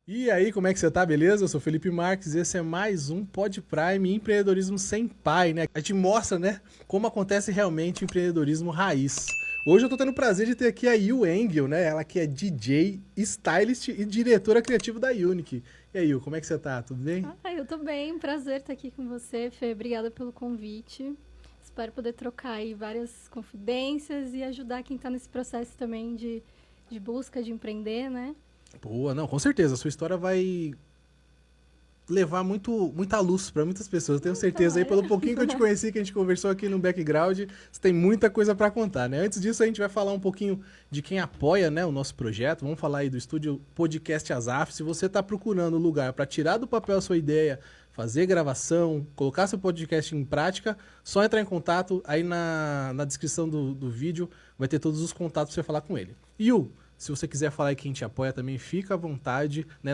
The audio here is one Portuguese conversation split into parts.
E aí, como é que você tá, beleza? Eu sou Felipe Marques e esse é mais um Pod Prime Empreendedorismo Sem Pai, né? A gente mostra, né, como acontece realmente o empreendedorismo raiz. Hoje eu tô tendo o prazer de ter aqui a Yu Engel, né? Ela que é DJ, stylist e diretora criativa da Unique. E aí, Yu, como é que você tá? Tudo bem? Eu tô bem, prazer estar aqui com você, Fê. Obrigada pelo convite. Espero poder trocar aí várias confidências e ajudar quem tá nesse processo também de busca de empreender, né? Boa, não, com certeza. A sua história vai levar muita luz para muitas pessoas. Eu tenho certeza aí, Tomara. pelo pouquinho que eu te conheci, que a gente conversou aqui no background, você tem muita coisa para contar, né? Antes disso, a gente vai falar um pouquinho de quem apoia, né, o nosso projeto. Vamos falar aí do estúdio Podcast Azaf. Se você está procurando um lugar para tirar do papel a sua ideia, fazer gravação, colocar seu podcast em prática, só entrar em contato. Aí na descrição do vídeo vai ter todos os contatos para você falar com ele. Se você quiser falar aí quem te apoia também, fica à vontade, né,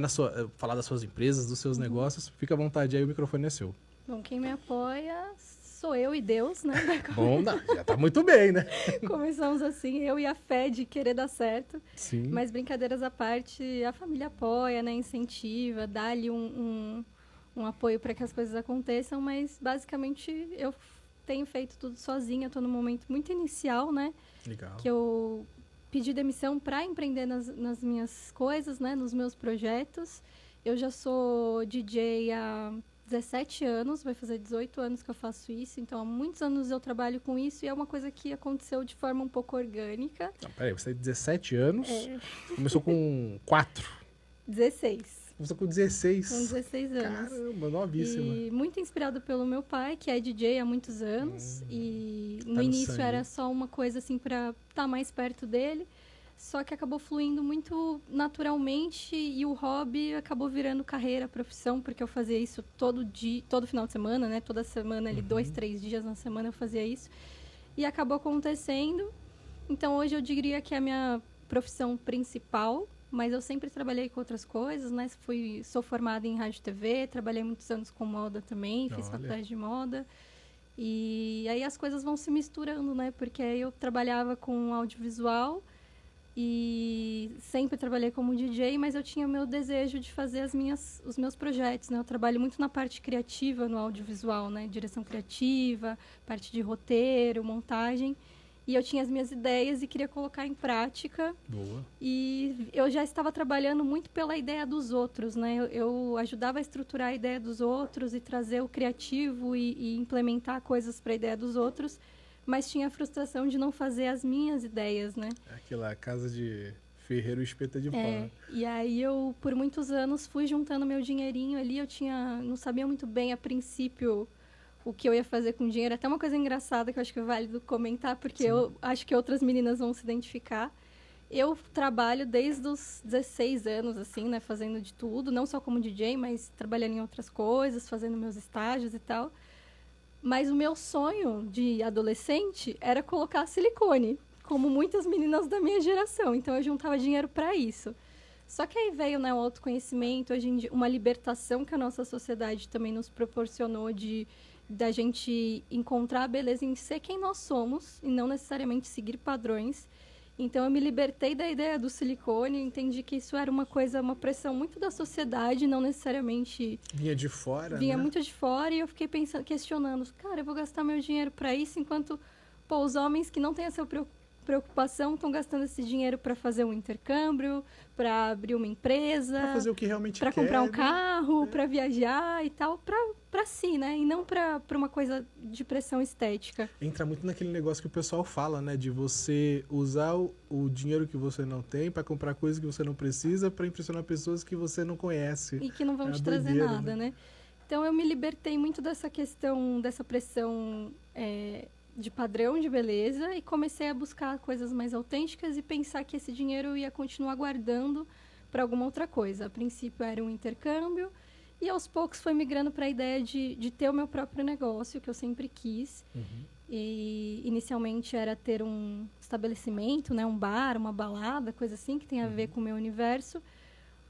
falar das suas empresas, dos seus negócios, fica à vontade aí, o microfone é seu. Bom, quem me apoia sou eu e Deus, né? Bom, não, já tá muito bem, né? Começamos assim, eu e a fé de querer dar certo. Sim, Mas brincadeiras à parte, a família apoia, né? Incentiva, dá ali um apoio para que as coisas aconteçam, mas basicamente eu tenho feito tudo sozinha, estou num momento muito inicial, né? legal. Que eu pedi demissão para empreender nas minhas coisas, né? Nos meus projetos. Eu já sou DJ há 17 anos, vai fazer 18 anos que eu faço isso, então há muitos anos eu trabalho com isso e é uma coisa que aconteceu de forma um pouco orgânica. Não, peraí, você tem 17 anos, É, começou com 4, 16. começou com Com 16. 16 anos. Caramba, novíssima. E muito inspirado pelo meu pai, que é DJ há muitos anos. E no Tá no início sangue. era só uma coisa assim para estar mais perto dele. Só que acabou fluindo muito naturalmente e o hobby acabou virando carreira, profissão, porque eu fazia isso todo dia, todo final de semana, né? Toda semana ali, 2, 3 dias na semana eu fazia isso. E acabou acontecendo. Então hoje eu diria que é a minha profissão principal, mas eu sempre trabalhei com outras coisas, né? Sou formada em rádio e TV, trabalhei muitos anos com moda também, fiz Olha, faculdade de moda. E aí as coisas vão se misturando, né? Porque aí eu trabalhava com audiovisual e sempre trabalhei como DJ, mas eu tinha o meu desejo de fazer os meus projetos, né? Eu trabalho muito na parte criativa no audiovisual, né? Direção criativa, parte de roteiro, montagem. E eu tinha as minhas ideias e queria colocar em prática. boa. E eu já estava trabalhando muito pela ideia dos outros, né? Eu ajudava a estruturar a ideia dos outros e trazer o criativo e implementar coisas para a ideia dos outros, mas tinha a frustração de não fazer as minhas ideias, né? Aquela casa de ferreiro espeta de pau, É, né? e aí eu, por muitos anos, fui juntando meu dinheirinho ali. Não sabia muito bem a princípio o que eu ia fazer com o dinheiro. Até uma coisa engraçada que eu acho que é válido comentar, porque Sim. eu acho que outras meninas vão se identificar. Eu trabalho desde os 16 anos, assim, né? Fazendo de tudo, não só como DJ, mas trabalhando em outras coisas, fazendo meus estágios e tal. Mas o meu sonho de adolescente era colocar silicone, como muitas meninas da minha geração. Então eu juntava dinheiro para isso. Só que aí veio, né, o autoconhecimento, hoje em dia, uma libertação que a nossa sociedade também nos proporcionou de da gente encontrar a beleza em ser quem nós somos e não necessariamente seguir padrões. Então eu me libertei da ideia do silicone, entendi que isso era uma coisa, uma pressão muito da sociedade, não necessariamente Vinha de fora, vinha né? muito de fora e eu fiquei pensando, questionando, cara, eu vou gastar meu dinheiro para isso enquanto, pô, os homens que não têm essa preocupação estão gastando esse dinheiro para fazer um intercâmbio, para abrir uma Pra empresa, fazer o que realmente para comprar um quer, né? carro, para viajar e tal, para si, né? E não para uma coisa de pressão estética. Entra muito naquele negócio que o pessoal fala, né? De você usar o dinheiro que você não tem pra comprar coisas que você não precisa pra impressionar pessoas que você não conhece. E que não É vão uma te trazer doideira, nada, né? né? Então eu me libertei muito dessa questão, dessa pressão de padrão de beleza e comecei a buscar coisas mais autênticas e pensar que esse dinheiro eu ia continuar guardando para alguma outra coisa. A princípio era um intercâmbio e aos poucos foi migrando para a ideia de ter o meu próprio negócio, que eu sempre quis. Uhum. E inicialmente era ter um estabelecimento, né, um bar, uma balada, coisa assim, que tem a ver com o meu universo.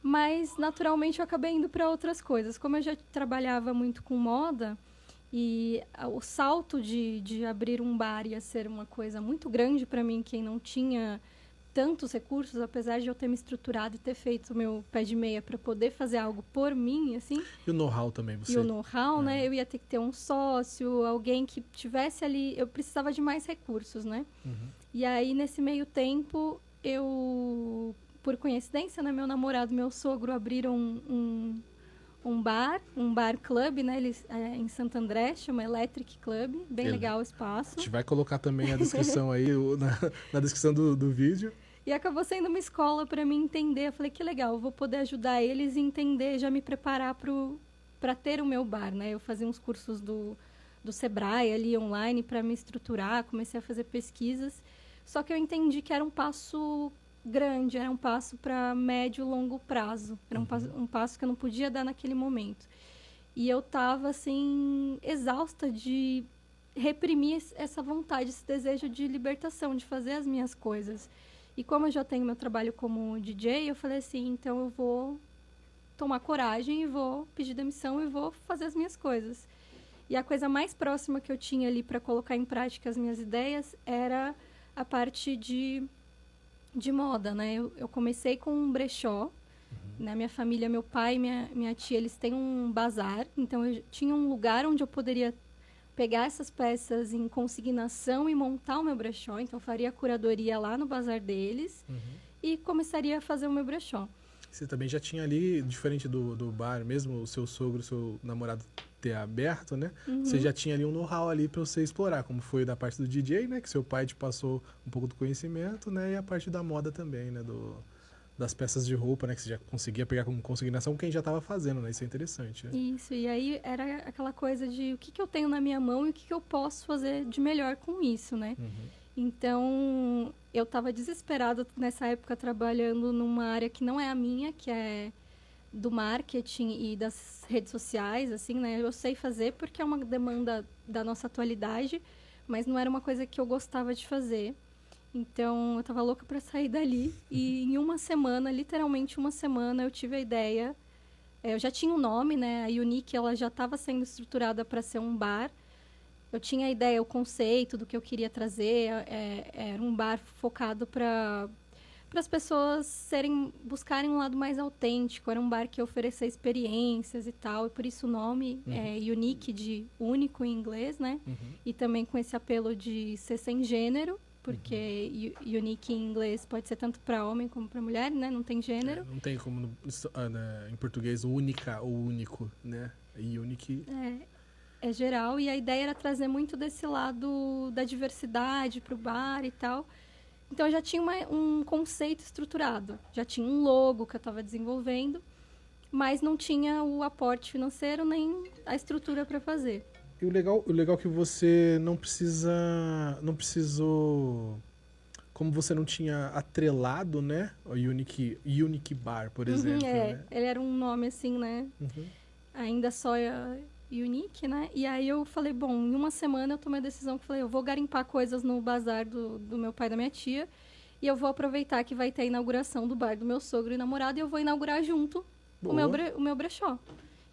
Mas, naturalmente, eu acabei indo para outras coisas. Como eu já trabalhava muito com moda, e o salto de abrir um bar ia ser uma coisa muito grande para mim, quem não tinha tantos recursos, apesar de eu ter me estruturado e ter feito o meu pé de meia para poder fazer algo por mim, assim. E o know-how também, E o know-how, né? Eu ia ter que ter um sócio, alguém que tivesse ali. Eu precisava de mais recursos, né? E aí, nesse meio tempo, eu, por coincidência, né? Meu namorado e meu sogro abriram um bar club, né? Eles, em Santo André, chama Electric Club. Bem legal o espaço. A gente vai colocar também a descrição aí, na descrição do vídeo. E acabou sendo uma escola para mim entender. Eu falei, que legal, eu vou poder ajudar eles a entender, já me preparar para ter o meu bar, né? Eu fazia uns cursos do Sebrae ali online para me estruturar, comecei a fazer pesquisas. Só que eu entendi que era um passo grande, era um passo para médio e longo prazo. Era um passo que eu não podia dar naquele momento. E eu estava, assim, exausta de reprimir essa vontade, esse desejo de libertação, de fazer as minhas coisas. E como eu já tenho meu trabalho como DJ, eu falei assim, então eu vou tomar coragem e vou pedir demissão e vou fazer as minhas coisas. E a coisa mais próxima que eu tinha ali para colocar em prática as minhas ideias era a parte de moda, né? Eu comecei com um brechó. Na minha família, meu pai e minha tia, eles têm um bazar. Então, eu tinha um lugar onde eu poderia pegar essas peças em consignação e montar o meu brechó. Então, eu faria a curadoria lá no bazar deles e começaria a fazer o meu brechó. Você também já tinha ali, diferente do bar, mesmo o seu sogro, o seu namorado ter aberto, né? Você já tinha ali um know-how ali para você explorar, como foi da parte do DJ, né? Que seu pai te passou um pouco do conhecimento, né? E a parte da moda também, né? Das peças de roupa, né? Que você já conseguia pegar como consignação quem já estava fazendo, né? Isso é interessante, né? Isso, e aí era aquela coisa de o que eu tenho na minha mão e o que eu posso fazer de melhor com isso, né? Então, eu estava desesperada nessa época trabalhando numa área que não é a minha, que é do marketing e das redes sociais, assim, né? Eu sei fazer porque é uma demanda da nossa atualidade, mas não era uma coisa que eu gostava de fazer. Então, eu estava louca para sair dali e em uma semana, literalmente uma semana, eu tive a ideia. Eu já tinha um nome, né? A Unique, ela já estava sendo estruturada para ser um bar. Eu tinha a ideia, o conceito do que eu queria trazer. Era um bar focado para as pessoas buscarem um lado mais autêntico. Era um bar que oferecia experiências e tal. E por isso o nome é Unique, de único em inglês, né? E também com esse apelo de ser sem gênero. Porque unique em inglês pode ser tanto para homem como para mulher, né? Não tem gênero. Não tem como, em português, única ou único, né? E unique... É geral. E a ideia era trazer muito desse lado da diversidade para o bar e tal. Então, eu já tinha um conceito estruturado. Já tinha um logo que eu estava desenvolvendo, mas não tinha o aporte financeiro nem a estrutura para fazer. E o legal é que você não precisou, como você não tinha atrelado, né, o Unique Bar, por exemplo, né? Ele era um nome assim, né, ainda só Unique, né, e aí eu falei, bom, em uma semana eu tomei a decisão que falei, eu vou garimpar coisas no bazar do meu pai e da minha tia, e eu vou aproveitar que vai ter a inauguração do bar do meu sogro e namorado, e eu vou inaugurar junto o meu brechó.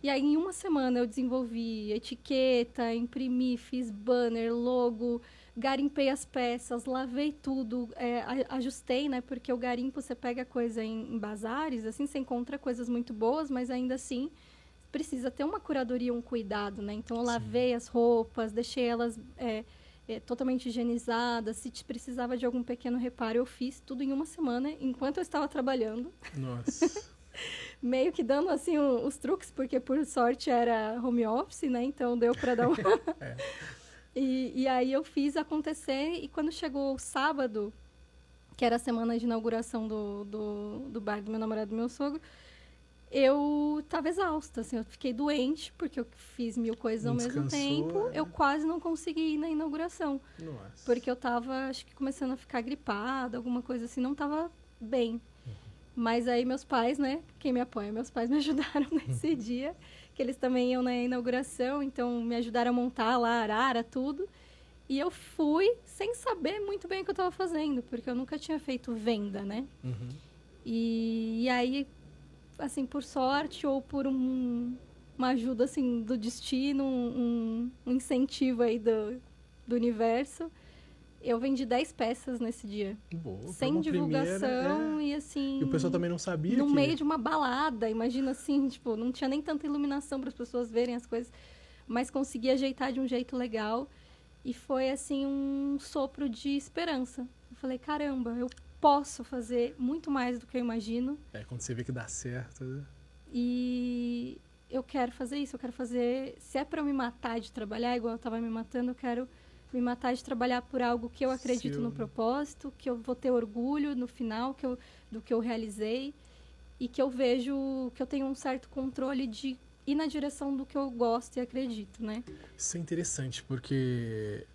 E aí, em uma semana, eu desenvolvi etiqueta, imprimi, fiz banner, logo, garimpei as peças, lavei tudo, ajustei, né? Porque o garimpo, você pega coisa em bazares, assim, você encontra coisas muito boas, mas ainda assim, precisa ter uma curadoria, um cuidado, né? Então, eu lavei as roupas, deixei elas totalmente higienizadas. Se precisava de algum pequeno reparo, eu fiz tudo em uma semana, enquanto eu estava trabalhando. Nossa... Meio que dando, assim, os truques, porque, por sorte, era home office, né? Então, deu para dar uma... E aí, eu fiz acontecer. E quando chegou o sábado, que era a semana de inauguração do bar do meu namorado e do meu sogro, eu estava exausta, assim. Eu fiquei doente, porque eu fiz 1000 coisas ao mesmo tempo. Eu quase não consegui ir na inauguração. Nossa. Porque eu estava, acho que, começando a ficar gripada, alguma coisa assim. Não estava bem. Mas aí meus pais, né, quem me apoia, meus pais me ajudaram nesse dia, que eles também iam na inauguração, então me ajudaram a montar lá a arara, tudo. E eu fui sem saber muito bem o que eu estava fazendo, porque eu nunca tinha feito venda, né? E aí, assim, por sorte ou por uma ajuda, assim, do destino, um incentivo aí do universo, Eu vendi 10 peças nesse dia. Boa, Sem divulgação e assim... E o pessoal também não sabia no meio de uma balada, imagina assim, tipo, não tinha nem tanta iluminação para as pessoas verem as coisas, mas consegui ajeitar de um jeito legal e foi assim um sopro de esperança. Eu falei, caramba, eu posso fazer muito mais do que eu imagino. Quando você vê que dá certo, né? E eu quero fazer isso, eu quero fazer, se é para eu me matar de trabalhar igual eu estava me matando, eu quero me matar de trabalhar por algo que eu acredito no propósito, que eu vou ter orgulho no final do que eu realizei e que eu vejo que eu tenho um certo controle de ir na direção do que eu gosto e acredito, né? Isso é interessante, porque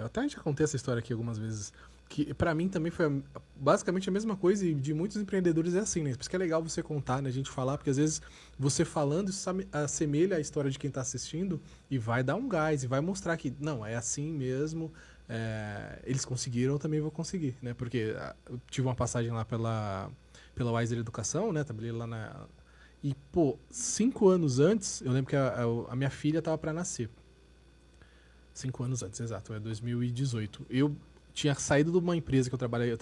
até a gente contou essa história aqui algumas vezes, que pra mim também foi basicamente a mesma coisa, e de muitos empreendedores é assim, né? Por isso que é legal você contar, né? A gente falar, porque às vezes você falando, isso assemelha a história de quem tá assistindo e vai dar um gás, e vai mostrar que, não, é assim mesmo, eles conseguiram, eu também vou conseguir, né? Porque eu tive uma passagem lá pela Wiser Educação, né? Trabalhei lá na... E, pô, 5 anos antes, eu lembro que a minha filha tava pra nascer. 5 anos antes, exato, 2018. Eu tinha saído de uma empresa que eu trabalhei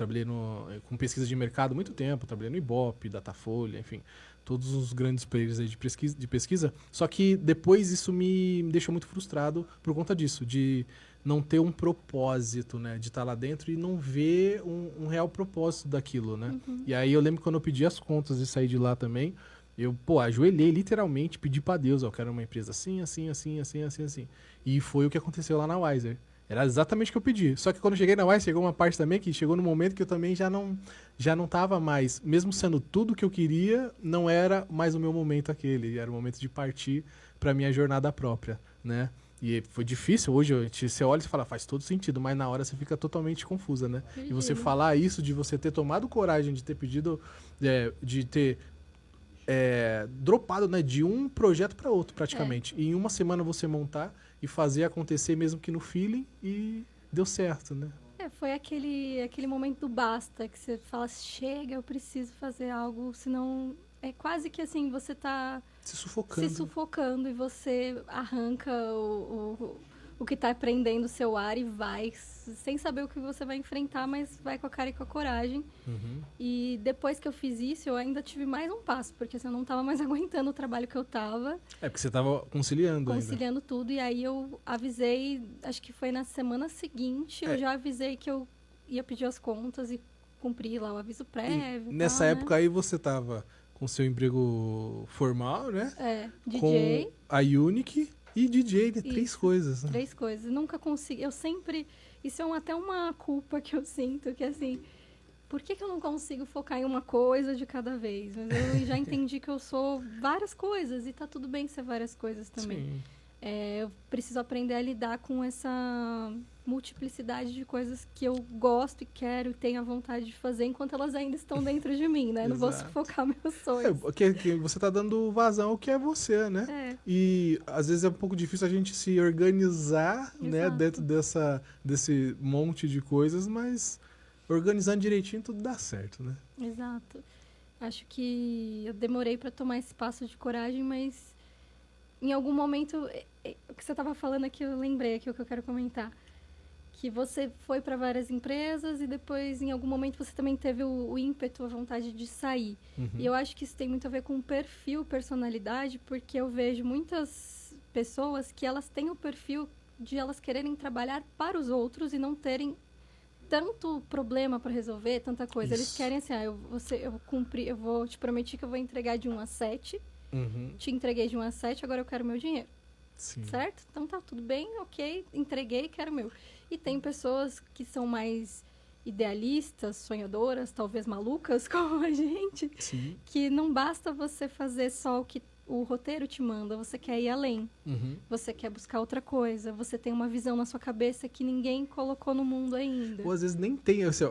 com pesquisa de mercado há muito tempo, trabalhei no Ibope, Datafolha, enfim, todos os grandes players aí de pesquisa. Só que depois isso me deixou muito frustrado por conta disso, de não ter um propósito, né? De estar lá dentro e não ver um real propósito daquilo, né? Uhum. E aí eu lembro quando eu pedi as contas e saí de lá também, eu, ajoelhei literalmente, pedi pra Deus, eu quero uma empresa assim, assim, assim, assim, assim, assim. E foi o que aconteceu lá na Wiser. Era exatamente o que eu pedi. Só que quando eu cheguei na Wiser, chegou uma parte também que chegou no momento que eu também já não tava mais, mesmo sendo tudo que eu queria, não era mais o meu momento aquele. Era o momento de partir pra minha jornada própria, né? E foi difícil. Hoje você olha e fala, faz todo sentido, mas na hora você fica totalmente confusa, né? E você falar isso, de você ter tomado coragem, de ter pedido, de ter dropado, né, de um projeto para outro, praticamente. E em uma semana você montar e fazer acontecer, mesmo que no feeling, e deu certo, né? Foi aquele momento do basta, que você fala, chega, eu preciso fazer algo, senão é quase que assim, você tá se sufocando e você arranca o que tá prendendo o seu ar e vai, sem saber o que você vai enfrentar, mas vai com a cara e com a coragem. Uhum. E depois que eu fiz isso, eu ainda tive mais um passo, porque assim, eu não tava mais aguentando o trabalho que eu tava. Porque você tava conciliando ainda. Tudo, e aí eu avisei, acho que foi na semana seguinte, eu já avisei que eu ia pedir as contas e cumprir lá o aviso prévio. Nessa época aí você tava com seu emprego formal, né? DJ. Com a Unique e DJ, né? 3 coisas, né? 3 coisas. Nunca consegui. Eu sempre. Isso é até uma culpa que eu sinto, que assim. Por que eu não consigo focar em uma coisa de cada vez? Mas eu já entendi que eu sou várias coisas e tá tudo bem ser várias coisas também. Sim. Eu preciso aprender a lidar com essa multiplicidade de coisas que eu gosto e quero e tenho a vontade de fazer enquanto elas ainda estão dentro de mim, né? Não vou sufocar meus sonhos. Que você tá dando vazão ao que é você, né? E às vezes é um pouco difícil a gente se organizar, né? Dentro desse monte de coisas, mas organizando direitinho tudo dá certo, né? Exato. Acho que eu demorei para tomar esse passo de coragem, mas em algum momento, o que você estava falando aqui, eu lembrei aqui o que eu quero comentar. Que você foi para várias empresas e depois, em algum momento, você também teve o ímpeto, a vontade de sair. Uhum. E eu acho que isso tem muito a ver com perfil, personalidade, porque eu vejo muitas pessoas que elas têm o perfil de elas quererem trabalhar para os outros e não terem tanto problema para resolver, tanta coisa. Isso. Eles querem assim, eu cumpri, eu vou te prometi que eu vou entregar de 1 a 7. Uhum. Te entreguei de 1 a 7, agora eu quero meu dinheiro. Sim. Certo? Então tá tudo bem, ok, entreguei, quero meu. E tem pessoas que são mais idealistas, sonhadoras, talvez malucas como a gente, Sim. que não basta você fazer só o que o roteiro te manda, você quer ir além. Uhum. Você quer buscar outra coisa, você tem uma visão na sua cabeça que ninguém colocou no mundo ainda. Ou às vezes nem tem. Assim,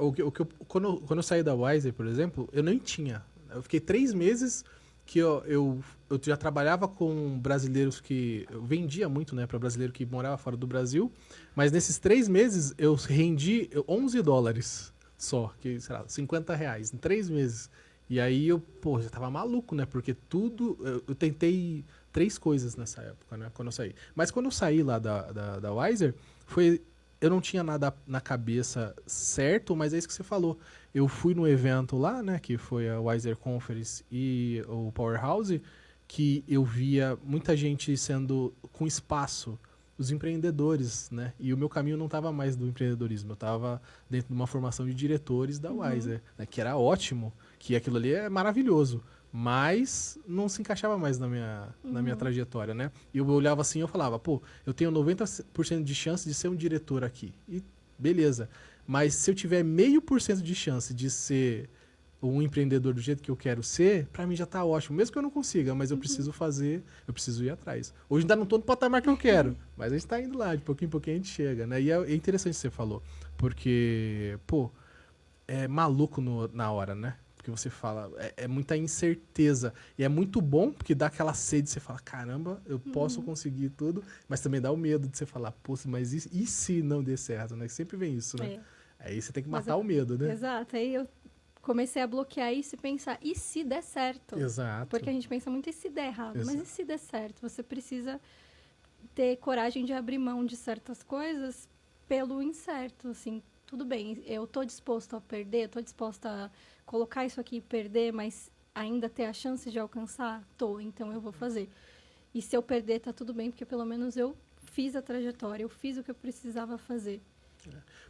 quando eu saí da Wiser, por exemplo, eu nem tinha. Eu fiquei 3 meses que eu já trabalhava com brasileiros que... Eu vendia muito, né, para brasileiro que morava fora do Brasil, mas nesses 3 meses eu rendi $11 só, que, sei lá, R$50 em 3 meses. E aí eu, já tava maluco, né, porque tudo... Eu tentei 3 coisas nessa época, né, quando eu saí. Mas quando eu saí lá da Wiser, foi eu não tinha nada na cabeça certo, mas é isso que você falou. Eu fui no evento lá, né, que foi a Wiser Conference e o Powerhouse, que eu via muita gente sendo com espaço, os empreendedores, né? E o meu caminho não estava mais do empreendedorismo, eu estava dentro de uma formação de diretores da Wiser, né, que era ótimo, que aquilo ali é maravilhoso, mas não se encaixava mais na minha trajetória, né? E eu olhava assim e eu falava, pô, eu tenho 90% de chance de ser um diretor aqui. E beleza. Mas se eu tiver 0,5% de chance de ser um empreendedor do jeito que eu quero ser, pra mim já tá ótimo. Mesmo que eu não consiga, mas eu preciso fazer, eu preciso ir atrás. Hoje ainda não tô no patamar que eu quero, mas a gente tá indo lá, de pouquinho em pouquinho a gente chega, né? E é interessante o que você falou, porque, pô, é maluco na hora, né? Porque você fala, é muita incerteza. E é muito bom, porque dá aquela sede, você fala, caramba, eu posso conseguir tudo, mas também dá o medo de você falar, pô, mas e se não der certo, né? Sempre vem isso, né? Aí você tem que matar o medo, né? Exato, aí eu comecei a bloquear isso e pensar, e se der certo? Exato. Porque a gente pensa muito, e se der errado? Exato. Mas e se der certo? Você precisa ter coragem de abrir mão de certas coisas pelo incerto, assim, tudo bem, eu tô disposto a perder, tô disposta a colocar isso aqui e perder, mas ainda ter a chance de alcançar? Tô, então eu vou fazer. E se eu perder, tá tudo bem, porque pelo menos eu fiz a trajetória, eu fiz o que eu precisava fazer.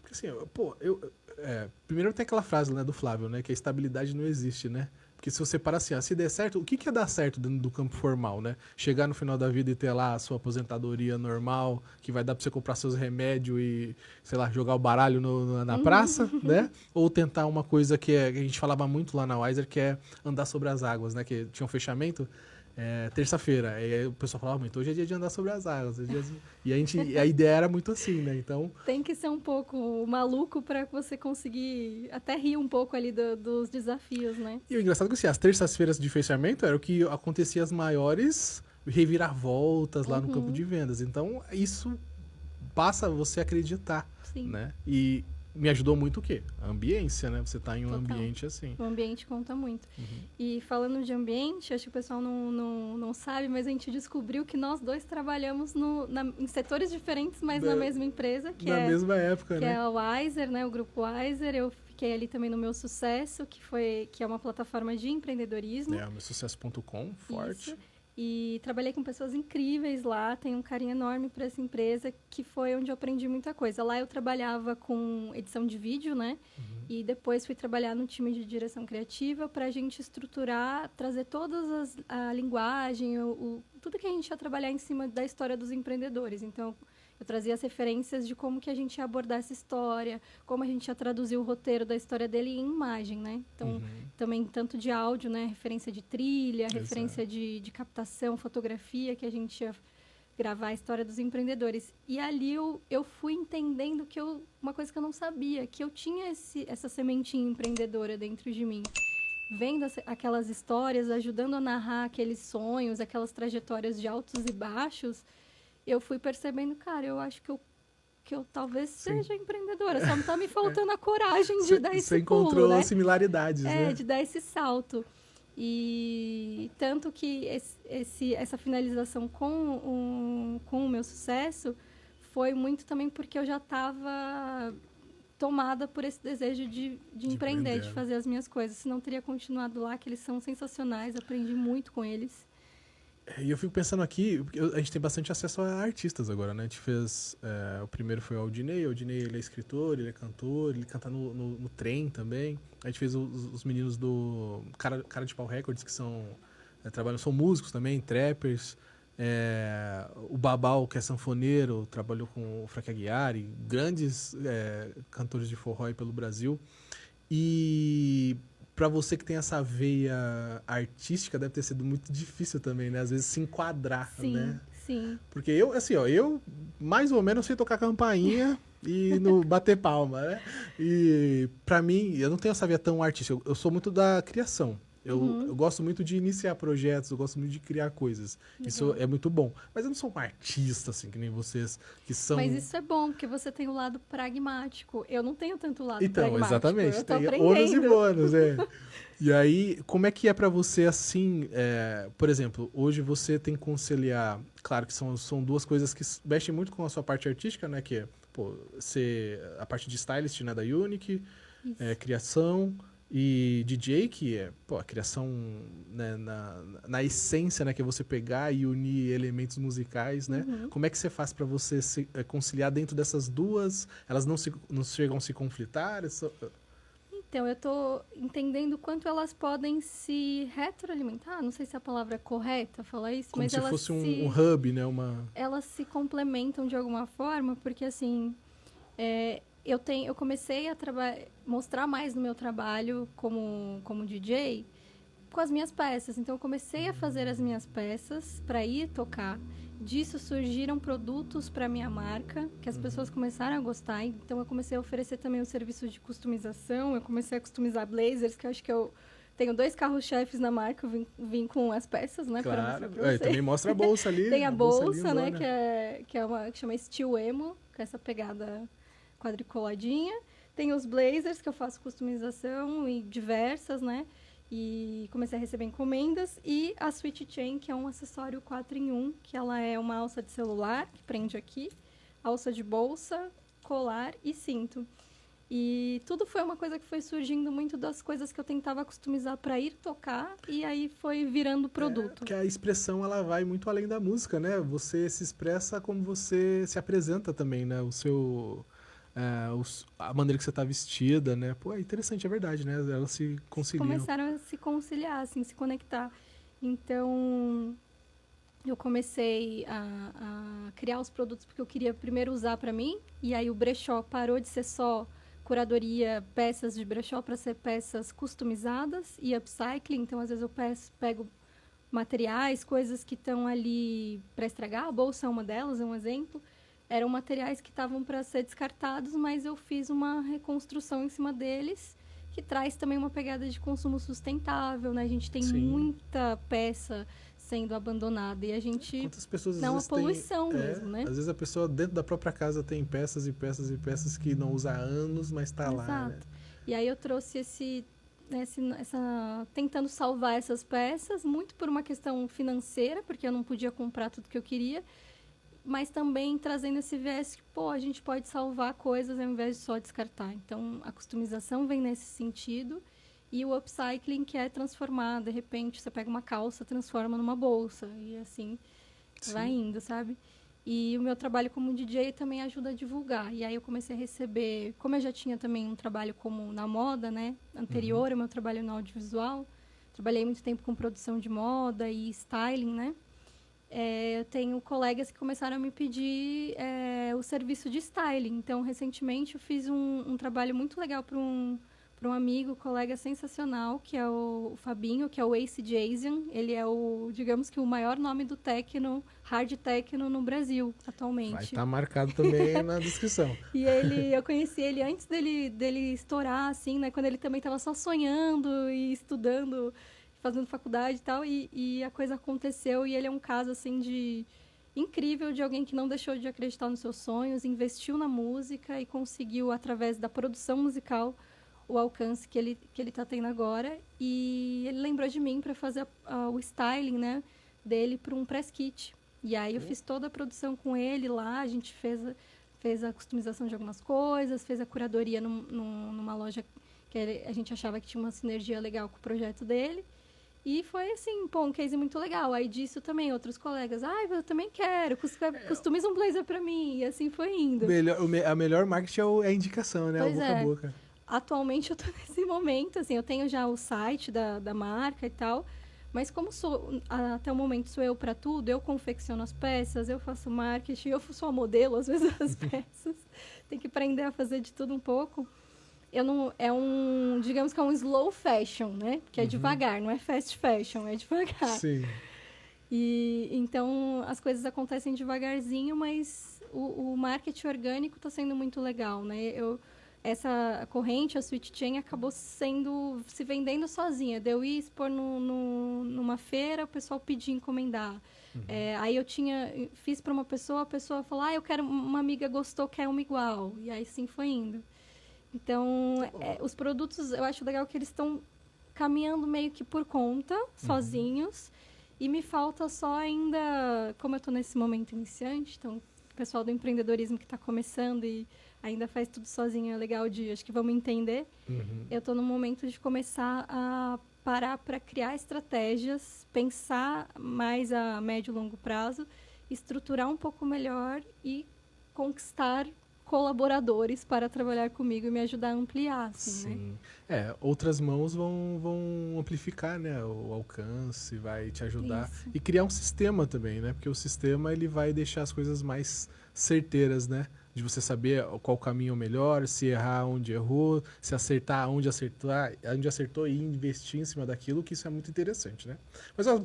Porque assim, pô, primeiro tem aquela frase, né, do Flávio, né, que a estabilidade não existe, né? Porque se você parar assim, se der certo, o que é dar certo dentro do campo formal, né? Chegar no final da vida e ter lá a sua aposentadoria normal, que vai dar pra você comprar seus remédios e, sei lá, jogar o baralho na praça, né? Ou tentar uma coisa que a gente falava muito lá na Wiser, que é andar sobre as águas, né? Que tinha um fechamento terça-feira. Aí o pessoal falava muito, hoje é dia de andar sobre as águas. E a ideia era muito assim, né? Então... Tem que ser um pouco maluco para você conseguir até rir um pouco ali dos desafios, né? E o engraçado é que assim, as terças-feiras de fechamento era o que acontecia as maiores reviravoltas lá no campo de vendas. Então, isso passa você a acreditar, né? E me ajudou muito o quê? A ambiência, né? Você tá em um ambiente assim. O ambiente conta muito. E falando de ambiente, acho que o pessoal não sabe, mas a gente descobriu que nós dois trabalhamos em setores diferentes, mas na mesma empresa. Na mesma época, né? Que é a Wiser, né? O grupo Wiser. Eu fiquei ali também no Meu Sucesso, que é uma plataforma de empreendedorismo. O meusucesso.com, forte. Isso. E trabalhei com pessoas incríveis lá, tenho um carinho enorme para essa empresa, que foi onde eu aprendi muita coisa. Lá eu trabalhava com edição de vídeo, né? E depois fui trabalhar no time de direção criativa para a gente estruturar, trazer todas a linguagem, tudo que a gente ia trabalhar em cima da história dos empreendedores. Então, eu trazia as referências de como que a gente ia abordar essa história, como a gente ia traduzir o roteiro da história dele em imagem, né? Então, também tanto de áudio, né? Referência de trilha, referência de captação, fotografia, que a gente ia gravar a história dos empreendedores. E ali eu fui entendendo uma coisa que eu não sabia, que eu tinha essa sementinha empreendedora dentro de mim. Vendo aquelas histórias, ajudando a narrar aqueles sonhos, aquelas trajetórias de altos e baixos, eu fui percebendo, cara, eu acho que eu talvez seja empreendedora. Só não tá me faltando a coragem de dar esse pulo, né? Você encontrou similaridades, né? De dar esse salto. E tanto que essa finalização com o Meu Sucesso foi muito também porque eu já estava tomada por esse desejo de empreender, de fazer as minhas coisas. Se não teria continuado lá, que eles são sensacionais, aprendi muito com eles. E eu fico pensando aqui, a gente tem bastante acesso a artistas agora, né? A gente fez, o primeiro foi o Aldinei ele é escritor, ele é cantor, ele canta no trem também. A gente fez os meninos do Cara de Pau Records, que são músicos também, trappers. O Babal, que é sanfoneiro, trabalhou com o Frank Aguiar, e grandes cantores de forró aí pelo Brasil. E... Pra você que tem essa veia artística, deve ter sido muito difícil também, né? Às vezes se enquadrar, né? Sim. Porque eu mais ou menos sei tocar campainha e bater palma, né? E pra mim, eu não tenho essa veia tão artística. Eu sou muito da criação. Eu gosto muito de iniciar projetos, eu gosto muito de criar coisas. Isso é muito bom. Mas eu não sou um artista, assim, que nem vocês, que são... Mas isso é bom, porque você tem o lado pragmático. Eu não tenho tanto lado pragmático. Então, exatamente. Eu tô tem aprendendo. ônus e bônus, E aí, como é que é pra você, assim... por exemplo, hoje você tem que conciliar... Claro que são duas coisas que mexem muito com a sua parte artística, né? Que é pô, ser a parte de stylist, né, da Unique, Isso. criação e DJ, que é, pô, a criação, né, na essência, né, que é você pegar e unir elementos musicais, né? Uhum. Como é que você faz para você se conciliar dentro dessas duas? Elas não chegam a se conflitar? Então, eu tô entendendo quanto elas podem se retroalimentar. Não sei se a palavra é correta falar isso, Como mas se elas fosse um hub, né? Uma... elas se complementam de alguma forma, porque assim, eu comecei a mostrar mais no meu trabalho como DJ com as minhas peças. Então, eu comecei a fazer as minhas peças para ir tocar. Disso surgiram produtos para minha marca, que as pessoas começaram a gostar. Então, eu comecei a oferecer também o serviço de customização. Eu comecei a customizar blazers, que eu acho que eu tenho 2 carros-chefes na marca. Eu vim com as peças, né? Para mostrar Claro. para vocês. Também mostra a bolsa ali. Tem a bolsa, né? lindona. Que chama Steel Emo, com essa pegada quadriculadinha. Tem os blazers, que eu faço customização e diversas, né? E comecei a receber encomendas. E a Switch Chain, que é um acessório 4 em 1, que ela é uma alça de celular, que prende aqui, alça de bolsa, colar e cinto. E tudo foi uma coisa que foi surgindo muito das coisas que eu tentava customizar para ir tocar, e aí foi virando produto. Porque a expressão, ela vai muito além da música, né? Você se expressa como você se apresenta também, né? A maneira que você está vestida, né? Pô, é interessante, é verdade, né? Elas se conciliam. Começaram a se conciliar, assim, se conectar. Então, eu comecei a criar os produtos porque eu queria primeiro usar para mim, e aí o brechó parou de ser só curadoria, peças de brechó, para ser peças customizadas e upcycling. Então, às vezes eu pego materiais, coisas que estão ali para estragar. A bolsa é uma delas, é um exemplo. Eram materiais que estavam para ser descartados, mas eu fiz uma reconstrução em cima deles, que traz também uma pegada de consumo sustentável, né? A gente tem muita peça sendo abandonada e a gente... Quantas pessoas Não, às vezes a poluição mesmo, né? Às vezes a pessoa dentro da própria casa tem peças e peças e peças que não usa há anos, mas está lá, né? E aí eu trouxe tentando salvar essas peças, muito por uma questão financeira, porque eu não podia comprar tudo que eu queria, mas também trazendo esse viés que, pô, a gente pode salvar coisas ao invés de só descartar. Então, a customização vem nesse sentido. E o upcycling, que é transformar, de repente, você pega uma calça, transforma numa bolsa. E assim, vai indo, sabe? E o meu trabalho como DJ também ajuda a divulgar. E aí eu comecei a receber... Como eu já tinha também um trabalho como na moda, né? Anterior ao meu trabalho no audiovisual. Trabalhei muito tempo com produção de moda e styling, né? Eu tenho colegas que começaram a me pedir o serviço de styling. Então, recentemente, eu fiz um trabalho muito legal para um amigo, colega sensacional, que é o Fabinho, que é o Ace Jason. Ele é digamos que o maior nome do techno, hard techno no Brasil, atualmente. Vai estar marcado também na descrição. E eu conheci ele antes dele estourar, assim, né? Quando ele também estava só sonhando e estudando, fazendo faculdade e tal, e a coisa aconteceu, e ele é um caso, assim, incrível de alguém que não deixou de acreditar nos seus sonhos, investiu na música e conseguiu, através da produção musical, o alcance que ele está tendo agora. E ele lembrou de mim para fazer o styling, né, dele para um press kit. E aí eu fiz toda a produção com ele lá, a gente fez a customização de algumas coisas, fez a curadoria numa loja que a gente achava que tinha uma sinergia legal com o projeto dele. E foi assim, pô, um case muito legal. Aí disso também, outros colegas, eu também quero, customiza um blazer pra mim. E assim foi indo. A melhor marketing é a indicação, né? Pois o boca a boca. Atualmente eu tô nesse momento, assim, eu tenho já o site da marca e tal, mas como até o momento sou eu pra tudo, eu confecciono as peças, eu faço marketing, eu sou a modelo, às vezes, das peças. Tem que aprender a fazer de tudo um pouco. Digamos que é um slow fashion, né? Que é devagar, não é fast fashion, é devagar. Sim. E então as coisas acontecem devagarzinho, mas o marketing orgânico está sendo muito legal, né? Essa corrente, a Switch Chain, acabou se vendendo sozinha. Deu ir expor numa feira, o pessoal pedia encomendar. Aí fiz para uma pessoa, a pessoa falou, eu quero, uma amiga gostou, quer uma igual. E aí sim foi indo. Então, os produtos, eu acho legal que eles estão caminhando meio que por conta, sozinhos. E me falta só ainda, como eu estou nesse momento iniciante, então o pessoal do empreendedorismo que está começando e ainda faz tudo sozinho, é legal acho que vamos entender. Eu estou no momento de começar a parar para criar estratégias, pensar mais a médio e longo prazo, estruturar um pouco melhor e conquistar colaboradores para trabalhar comigo e me ajudar a ampliar, assim, né? Outras mãos vão amplificar, né, o alcance, vai te ajudar. Isso. E criar um sistema também, né? Porque o sistema, ele vai deixar as coisas mais certeiras, né? De você saber qual caminho é o melhor, se errar onde errou, se acertar onde acertou e investir em cima daquilo, que isso é muito interessante, né? Mas ó,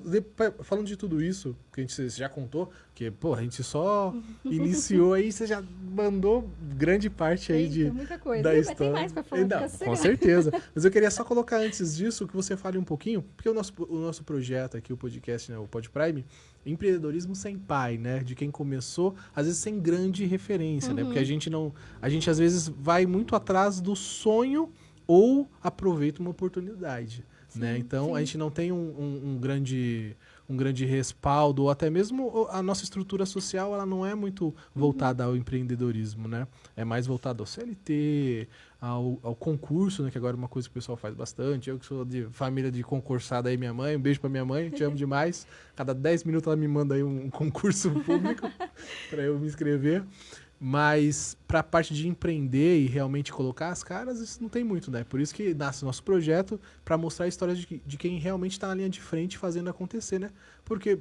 falando de tudo isso, que a gente já contou, que, pô, a gente só iniciou aí, você já mandou grande parte aí muita coisa. da Mas história. tem mais pra falar, Não, com certeza. Mas eu queria só colocar antes disso que você fale um pouquinho, porque o nosso projeto aqui, o podcast, né, o PodPrime, empreendedorismo sem pai, né? De quem começou, às vezes sem grande referência, né? Porque a gente às vezes vai muito atrás do sonho ou aproveita uma oportunidade, né? Então a gente não tem um grande respaldo, ou até mesmo a nossa estrutura social, ela não é muito voltada ao empreendedorismo, né? É mais voltada ao CLT, ao concurso, né? Que agora é uma coisa que o pessoal faz bastante. Eu que sou de família de concursada aí, minha mãe, um beijo pra minha mãe, te amo demais. Cada 10 minutos ela me manda aí um concurso público para eu me inscrever. Mas para a parte de empreender e realmente colocar as caras, isso não tem muito, né? Por isso que nasce o nosso projeto, para mostrar a história de quem realmente está na linha de frente fazendo acontecer, né? Porque,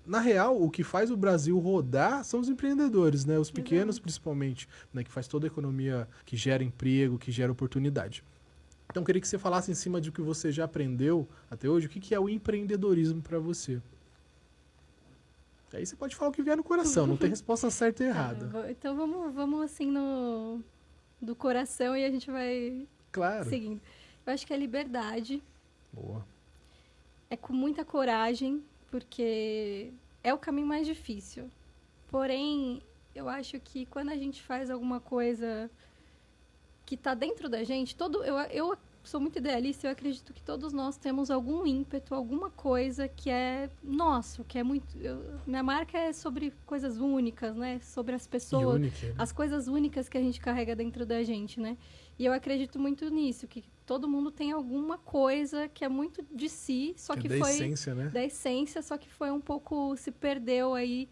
na real, o que faz o Brasil rodar são os empreendedores, né? Os pequenos, principalmente, né? Que faz toda a economia, que gera emprego, que gera oportunidade. Então, eu queria que você falasse em cima de o que você já aprendeu até hoje, o que é o empreendedorismo para você. Aí você pode falar o que vier no coração, não tem resposta certa e errada. Então vamos assim do coração e a gente vai seguindo. Eu acho que é liberdade. Boa. É com muita coragem, porque é o caminho mais difícil. Porém, eu acho que quando a gente faz alguma coisa que está dentro da gente, eu sou muito idealista, eu acredito que todos nós temos algum ímpeto, alguma coisa que é nosso, que é muito... minha marca é sobre coisas únicas, né? Sobre as pessoas, as coisas únicas que a gente carrega dentro da gente, né? E eu acredito muito nisso, que todo mundo tem alguma coisa que é muito de si, só que da foi... essência, né? Da essência, só que foi um pouco... se perdeu aí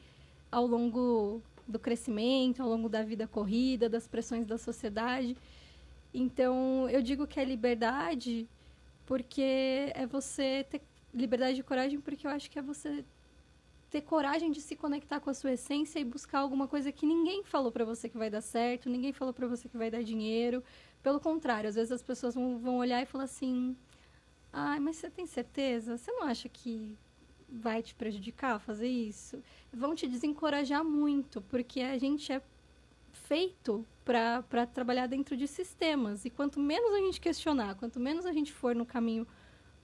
ao longo do crescimento, ao longo da vida corrida, das pressões da sociedade. Então, eu digo que é liberdade porque é você ter liberdade e coragem, porque eu acho que é você ter coragem de se conectar com a sua essência e buscar alguma coisa que ninguém falou pra você que vai dar certo, ninguém falou pra você que vai dar dinheiro. Pelo contrário, às vezes as pessoas vão olhar e falar assim: ai, mas você tem certeza? Você não acha que vai te prejudicar fazer isso? Vão te desencorajar muito, porque a gente é feito para trabalhar dentro de sistemas. E quanto menos a gente questionar, quanto menos a gente for no caminho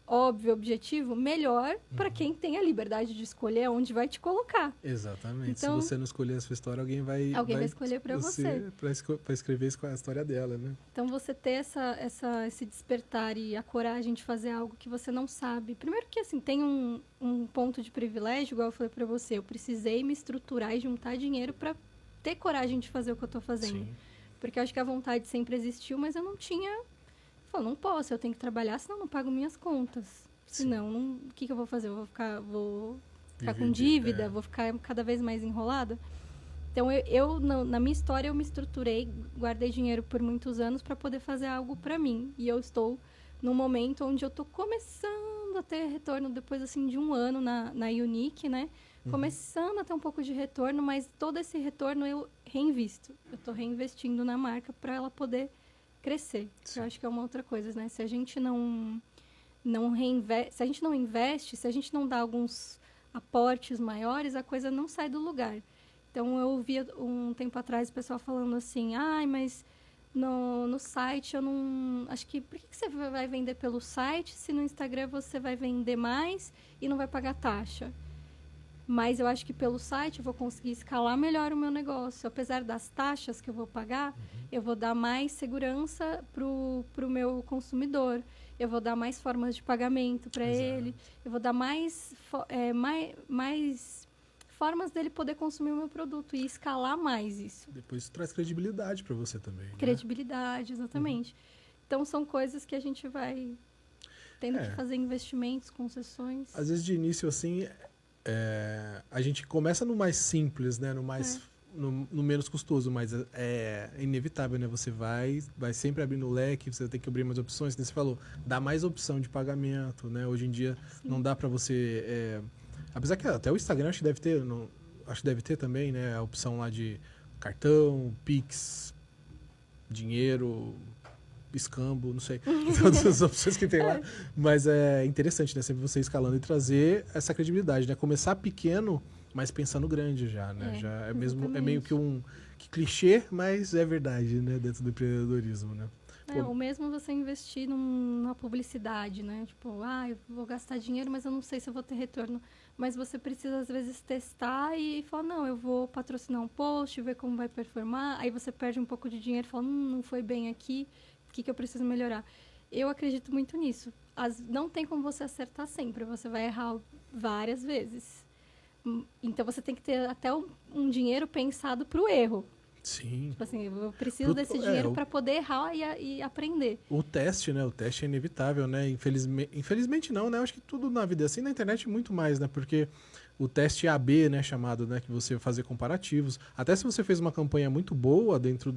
óbvio, objetivo, melhor para quem tem a liberdade de escolher onde vai te colocar. Exatamente. Então, se você não escolher a sua história, alguém vai escolher para você. Para escrever a história dela, né? Então, você ter esse despertar e a coragem de fazer algo que você não sabe. Primeiro que, assim, tem um ponto de privilégio, igual eu falei para você. Eu precisei me estruturar e juntar dinheiro para ter coragem de fazer o que eu tô fazendo. Sim. Porque eu acho que a vontade sempre existiu, mas eu não tinha... Eu falo, não posso, eu tenho que trabalhar, senão eu não pago minhas contas. Senão, o que eu vou fazer? Eu vou ficar com dívida, vou ficar cada vez mais enrolada. Então, na minha história, eu me estruturei, guardei dinheiro por muitos anos para poder fazer algo para mim. E eu estou num momento onde eu tô começando a ter retorno depois, assim, de um ano na Unique, né? Começando a ter um pouco de retorno, mas todo esse retorno eu reinvisto. Eu estou reinvestindo na marca para ela poder crescer. Eu acho que é uma outra coisa, né? Se a gente não reinveste, se a gente não investe, se a gente não dá alguns aportes maiores, a coisa não sai do lugar. Então, eu ouvia um tempo atrás o pessoal falando assim: ai, mas no site eu não... Acho que por que você vai vender pelo site se no Instagram você vai vender mais e não vai pagar taxa? Mas eu acho que pelo site eu vou conseguir escalar melhor o meu negócio. Apesar das taxas que eu vou pagar, eu vou dar mais segurança pro meu consumidor. Eu vou dar mais formas de pagamento para ele. Eu vou dar mais formas dele poder consumir o meu produto e escalar mais isso. Depois isso traz credibilidade para você também, né? Credibilidade, exatamente. Então, são coisas que a gente vai tendo que fazer investimentos, concessões. Às vezes, de início, assim, a gente começa no mais simples, né? No mais... No menos custoso, mas é inevitável, né? Você vai sempre abrindo o leque, você tem que abrir mais opções, como você falou, dá mais opção de pagamento, né? Hoje em dia não dá para você... apesar que até o Instagram acho que deve ter, acho que deve ter também, né? A opção lá de cartão, Pix, dinheiro, escambo, não sei. Todas as opções que tem lá. Mas é interessante, né? Sempre você escalando e trazer essa credibilidade, né? Começar pequeno, mas pensando grande já, né? Já é meio que que clichê, mas é verdade, né? Dentro do empreendedorismo, né? Ou mesmo você investir numa publicidade, né? Tipo, eu vou gastar dinheiro, mas eu não sei se eu vou ter retorno. Mas você precisa, às vezes, testar e falar, não, eu vou patrocinar um post, ver como vai performar. Aí você perde um pouco de dinheiro e fala, não foi bem aqui, o que eu preciso melhorar? Eu acredito muito nisso. Não tem como você acertar sempre, você vai errar várias vezes. Então, você tem que ter até um dinheiro pensado para o erro. Sim. Tipo assim, eu preciso desse dinheiro para poder errar e aprender. O teste, né? O teste é inevitável, né? Infelizmente não, né? Eu acho que tudo na vida é assim, na internet muito mais, né? Porque o teste AB, né? Chamado, né? Que você vai fazer comparativos. Até se você fez uma campanha muito boa dentro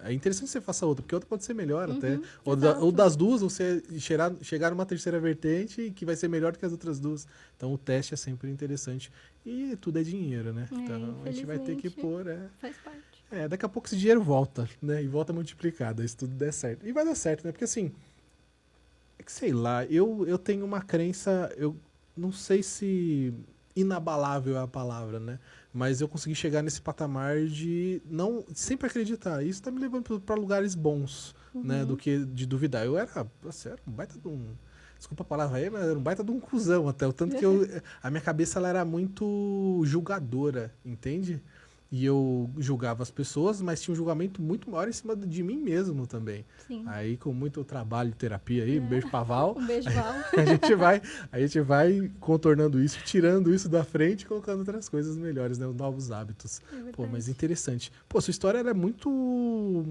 é interessante que você faça outra, porque outra pode ser melhor até. Ou das duas, você chegar numa terceira vertente que vai ser melhor do que as outras duas. Então, o teste é sempre interessante. E tudo é dinheiro, né? Então, a gente vai ter que pôr... Faz parte. Daqui a pouco esse dinheiro volta, né? E volta multiplicado, se tudo der certo. E vai dar certo, né? Porque assim, sei lá, eu tenho uma crença, eu não sei se inabalável é a palavra, né? Mas eu consegui chegar nesse patamar de não sempre acreditar. Isso tá me levando para lugares bons, né? Do que de duvidar. Eu era um baita de um... Desculpa a palavra aí, mas era um baita de um cuzão até. O tanto que a minha cabeça ela era muito julgadora, entende? E eu julgava as pessoas, mas tinha um julgamento muito maior em cima de mim mesmo também. Sim. Aí, com muito trabalho, terapia aí, um beijo pra Val. Um beijo, Val. a gente vai contornando isso, tirando isso da frente e colocando outras coisas melhores, né? Novos hábitos. Pô, mas interessante. Pô, sua história ela é muito...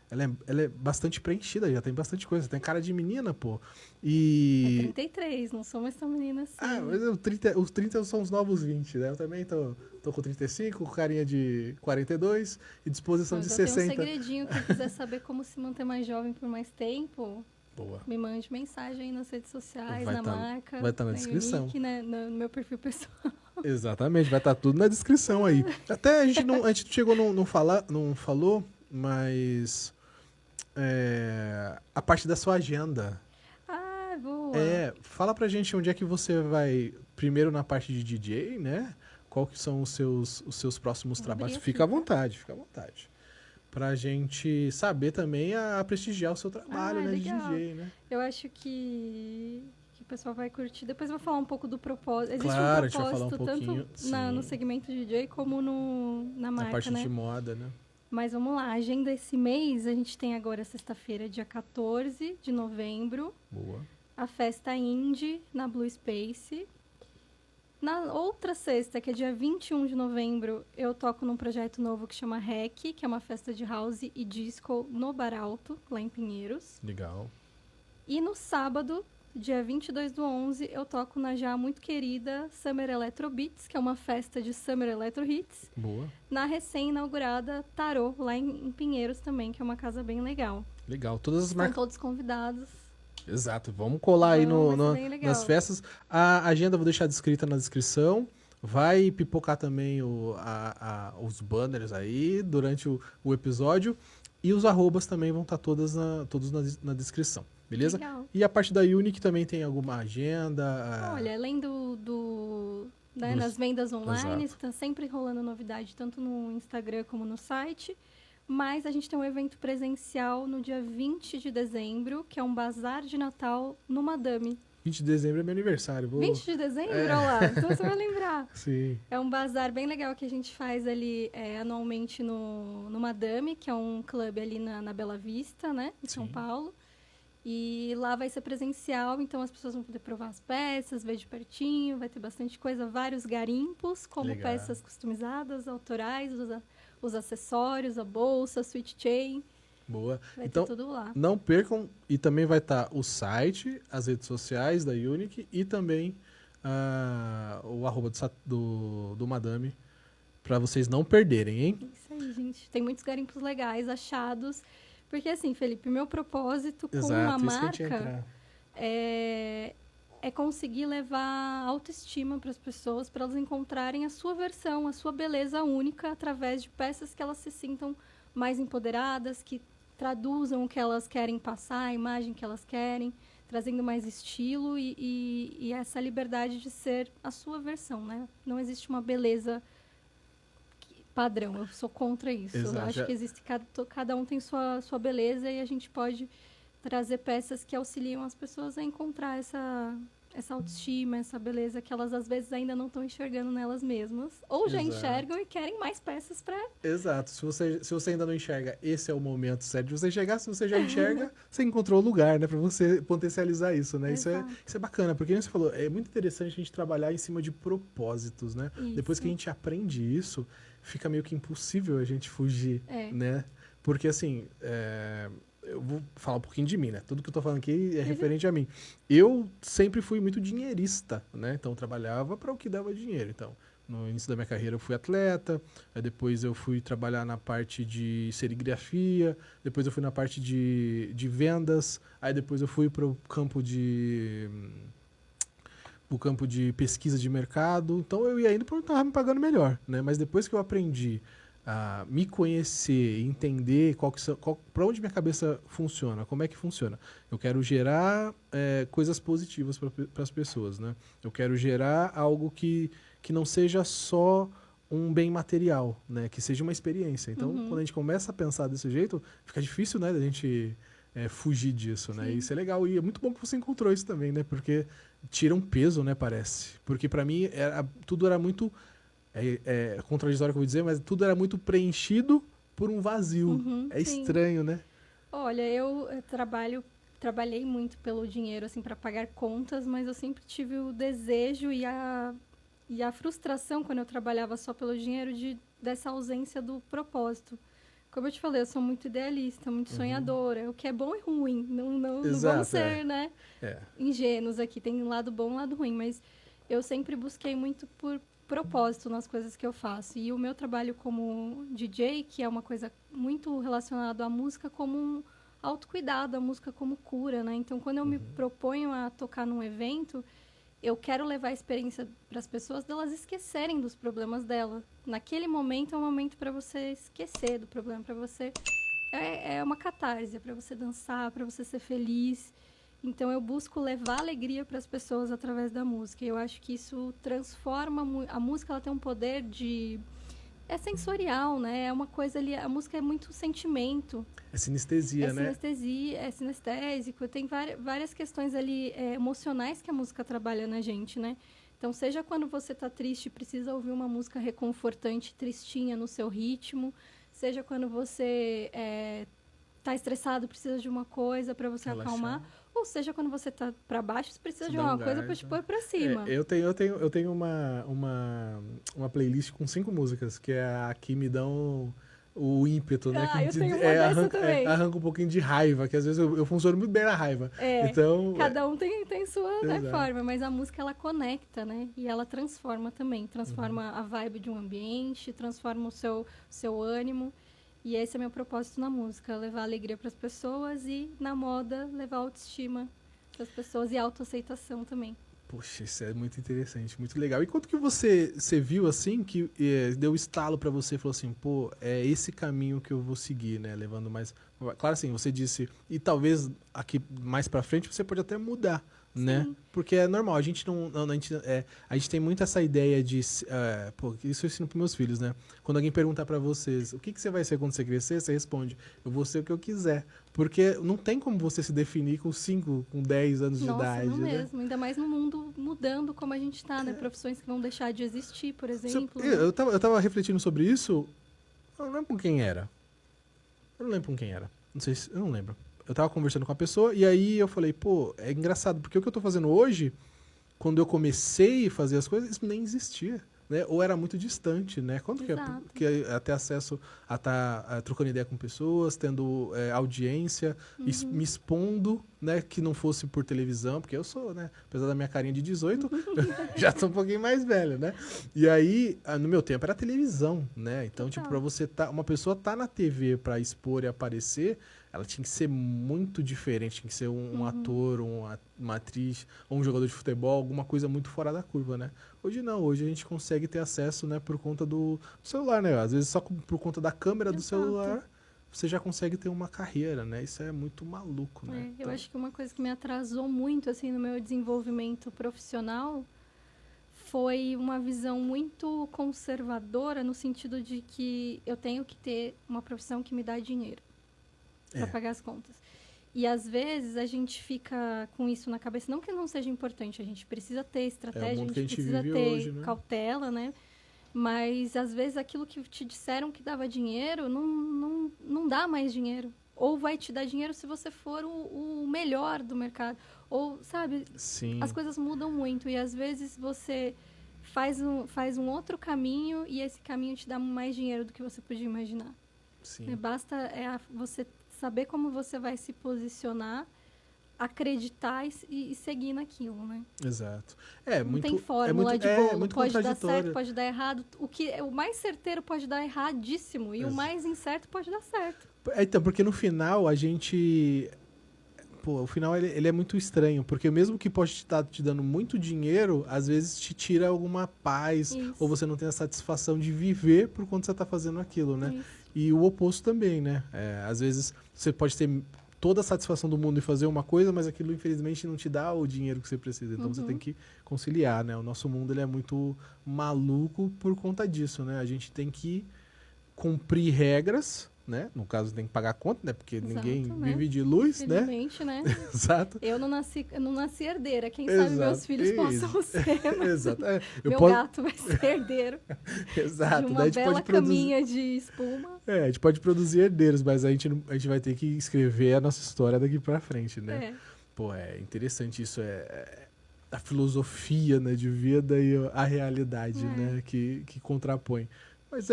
Ela é bastante preenchida, já tem bastante coisa. Tem cara de menina, pô. É 33, não sou mais tão menina assim. Mas os 30 são os novos 20, né? Eu também tô com 35, com carinha de 42 e disposição de 60. Tem um segredinho, quem quiser saber como se manter mais jovem por mais tempo... Boa. Me mande mensagem aí nas redes sociais, na marca. Vai estar na descrição. Link, né, no meu perfil pessoal. Exatamente, vai estar tudo na descrição aí. Até a gente chegou não falou, mas... a parte da sua agenda. Boa. Fala pra gente onde é que você vai, primeiro na parte de DJ, né? Qual que são os seus próximos trabalhos? Fica à vontade. Pra gente saber também a prestigiar o seu trabalho, né, de DJ, né? Eu acho que o pessoal vai curtir. Depois eu vou falar um pouco do propósito. Existe claro, um propósito tanto no segmento DJ como na marca, na parte né? de moda, né? Mas vamos lá, a agenda esse mês, a gente tem agora sexta-feira, dia 14 de novembro. Boa. A festa indie na Blue Space. Na outra sexta, que é dia 21 de novembro, eu toco num projeto novo que chama REC, que é uma festa de house e disco no Bar Alto, lá em Pinheiros. Legal. E no sábado, dia 22/11, eu toco na já muito querida Summer Electro Beats, que é uma festa de Summer Electro Hits. Boa. Na recém-inaugurada Tarô, lá em Pinheiros também, que é uma casa bem legal. Legal. Todas as marcas... Estão todos convidados. Exato. Vamos colar aí nas festas. A agenda eu vou deixar descrita na descrição. Vai pipocar também os banners aí durante o episódio. E os arrobas também vão estar todos na descrição. Beleza? Legal. E a parte da Unique também tem alguma agenda? Olha, além nas vendas online, Exato. está sempre rolando novidade, tanto no Instagram como no site. Mas a gente tem um evento presencial no dia 20 de dezembro, que é um bazar de Natal no Madame. 20 de dezembro é meu aniversário. 20 de dezembro? Olha lá, então você vai lembrar. Sim. É um bazar bem legal que a gente faz ali anualmente no Madame, que é um clube ali na Bela Vista, né, em São Paulo. E lá vai ser presencial, então as pessoas vão poder provar as peças, ver de pertinho, vai ter bastante coisa, vários garimpos, como Legal. peças customizadas, autorais, os acessórios, a bolsa, a switch chain, Boa. vai Então, ter tudo lá. não percam, e também vai estar o site, as redes sociais da Unique e também o arroba do Madame, para vocês não perderem, hein? Isso aí, gente. Tem muitos garimpos legais achados. Porque assim, Felipe, meu propósito com a Exato, isso que a gente ia marca entrar. é conseguir levar autoestima para as pessoas, para elas encontrarem a sua versão, a sua beleza única, através de peças que elas se sintam mais empoderadas, que traduzam o que elas querem passar, a imagem que elas querem, trazendo mais estilo e essa liberdade de ser a sua versão, né? Não existe uma beleza padrão, eu sou contra isso. Exato. Eu acho que existe, cada um tem sua beleza e a gente pode trazer peças que auxiliam as pessoas a encontrar essa autoestima, essa beleza que elas às vezes ainda não estão enxergando nelas mesmas. Ou já Exato. enxergam e querem mais peças para... Exato. Se você ainda não enxerga, esse é o momento certo de você enxergar. Se você já enxerga, você encontrou o lugar, né? Para você potencializar isso, né? Isso é bacana, porque como você falou, é muito interessante a gente trabalhar em cima de propósitos, né? Isso. Depois que a gente aprende isso, fica meio que impossível a gente fugir, né? Porque assim, eu vou falar um pouquinho de mim, né? Tudo que eu tô falando aqui é referente a mim. Eu sempre fui muito dinheirista, né? Então, eu trabalhava para o que dava dinheiro. Então, no início da minha carreira, eu fui atleta, aí depois eu fui trabalhar na parte de serigrafia, depois eu fui na parte de vendas, aí depois eu fui para o campo de pesquisa de mercado. Então, eu ia indo porque eu estava me pagando melhor, né? Mas depois que eu aprendi a me conhecer, entender para onde minha cabeça funciona, como é que funciona. Eu quero gerar coisas positivas para as pessoas, né? Eu quero gerar algo que não seja só um bem material, né? Que seja uma experiência. Então, quando a gente começa a pensar desse jeito, fica difícil, né, da gente fugir disso, né? E isso é legal. E é muito bom que você encontrou isso também, né? Porque tira um peso, né, parece. Porque para mim, tudo era muito... É contraditório que eu vou dizer, mas tudo era muito preenchido por um vazio. É sim. estranho, né? Olha, eu trabalhei muito pelo dinheiro, assim, para pagar contas, mas eu sempre tive o desejo e a frustração quando eu trabalhava só pelo dinheiro dessa ausência do propósito. Como eu te falei, eu sou muito idealista, muito sonhadora. O que é bom e ruim. Não vamos ser, né, ingênuos aqui. Tem um lado bom e um lado ruim, mas eu sempre busquei muito por propósito nas coisas que eu faço. E o meu trabalho como DJ, que é uma coisa muito relacionada à música como um autocuidado, a música como cura, né? Então, quando eu me proponho a tocar num evento, eu quero levar a experiência para as pessoas delas esquecerem dos problemas dela. Naquele momento é um momento para você esquecer do problema, para você... É uma catarse, para você dançar, para você ser feliz. Então, eu busco levar alegria para as pessoas através da música. E eu acho que isso transforma... A música ela tem um poder de... É sensorial, né? É uma coisa ali... A música é muito sentimento. É sinestesia, né? É sinestésico. Tem várias questões ali emocionais que a música trabalha na gente, né? Então, seja quando você está triste e precisa ouvir uma música reconfortante, tristinha no seu ritmo. Seja quando você está estressado, precisa de uma coisa para você acalmar. Ou seja, quando você tá para baixo, você precisa de uma coisa para te pôr para cima. Eu tenho uma playlist com 5 músicas, que é a que me dão o ímpeto, né? Eu tenho uma dessa também. Arranca um pouquinho de raiva, que às vezes eu funciono muito bem na raiva. Então, cada um tem sua forma, mas a música ela conecta, né? E ela transforma também. Transforma a vibe de um ambiente, transforma o seu ânimo. E esse é meu propósito na música, levar alegria para as pessoas e, na moda, levar autoestima para as pessoas e autoaceitação também. Poxa, isso é muito interessante, muito legal. E quanto que você viu, assim, que deu estalo para você e falou assim, pô, é esse caminho que eu vou seguir, né? Levando mais... Claro, assim, você disse... E talvez aqui mais para frente você pode até mudar, né? Sim. Porque é normal, a gente a gente tem muito essa ideia de... pô, isso eu ensino pros meus filhos, né? Quando alguém perguntar para vocês, o que você vai ser quando você crescer? Você responde, eu vou ser o que eu quiser. Porque não tem como você se definir com 5, com 10 anos de idade, não né? mesmo. Ainda mais no mundo mudando como a gente tá, né? Profissões que vão deixar de existir, por exemplo. Eu tava refletindo sobre isso, eu não lembro com quem era. Eu não sei se... Eu não lembro. eu tava conversando com a pessoa e aí eu falei, pô, é engraçado, porque o que eu tô fazendo hoje, quando eu comecei a fazer as coisas, isso nem existia. Né? Ou era muito distante, né? Quando que é ter acesso a estar trocando ideia com pessoas, tendo audiência, me expondo, né? Que não fosse por televisão, porque eu sou, né? Apesar da minha carinha de 18, já sou um pouquinho mais velho, né? E aí, no meu tempo, era televisão, né? Então, tipo, pra você uma pessoa tá na TV pra expor e aparecer, ela tinha que ser muito diferente, tinha que ser um ator, uma atriz, ou um jogador de futebol, alguma coisa muito fora da curva, né? Hoje não, hoje a gente consegue ter acesso, né, por conta do celular, né? Às vezes só por conta da câmera do celular, você já consegue ter uma carreira, né? Isso é muito maluco, né? Eu acho que uma coisa que me atrasou muito, assim, no meu desenvolvimento profissional foi uma visão muito conservadora no sentido de que eu tenho que ter uma profissão que me dá dinheiro para pagar as contas. E às vezes a gente fica com isso na cabeça, não que não seja importante, a gente precisa ter estratégia, a gente precisa ter hoje, né? cautela, né? Mas às vezes aquilo que te disseram que dava dinheiro não dá mais dinheiro. Ou vai te dar dinheiro se você for o melhor do mercado. Ou, sabe, Sim. As coisas mudam muito e às vezes você faz um outro caminho e esse caminho te dá mais dinheiro do que você podia imaginar. Sim. Basta você saber como você vai se posicionar, acreditar e seguir naquilo, né? Exato. Não tem fórmula de bolo. Muito pode dar certo, pode dar errado. O mais certeiro pode dar erradíssimo e o mais incerto pode dar certo. Então, porque no final a gente... Pô, o final ele é muito estranho, porque mesmo que pode estar te dando muito dinheiro, às vezes te tira alguma paz, ou você não tem a satisfação de viver por quanto você está fazendo aquilo, né? Isso. E o oposto também, né? Às vezes você pode ter toda a satisfação do mundo em fazer uma coisa, mas aquilo infelizmente não te dá o dinheiro que você precisa. Então você tem que conciliar, né? O nosso mundo ele é muito maluco por conta disso, né? A gente tem que cumprir regras, né? No caso, tem que pagar a conta, né? Porque ninguém vive de luz, né? Né? Exato. Eu não nasci herdeira. Quem sabe meus filhos possam ser. Exato. Meu gato vai ser herdeiro. Exato. De uma bela caminha de espuma. A gente pode produzir herdeiros, mas a gente vai ter que escrever a nossa história daqui pra frente, né? Pô, é interessante isso. A filosofia, né, de vida e a realidade, né? Que contrapõe. Mas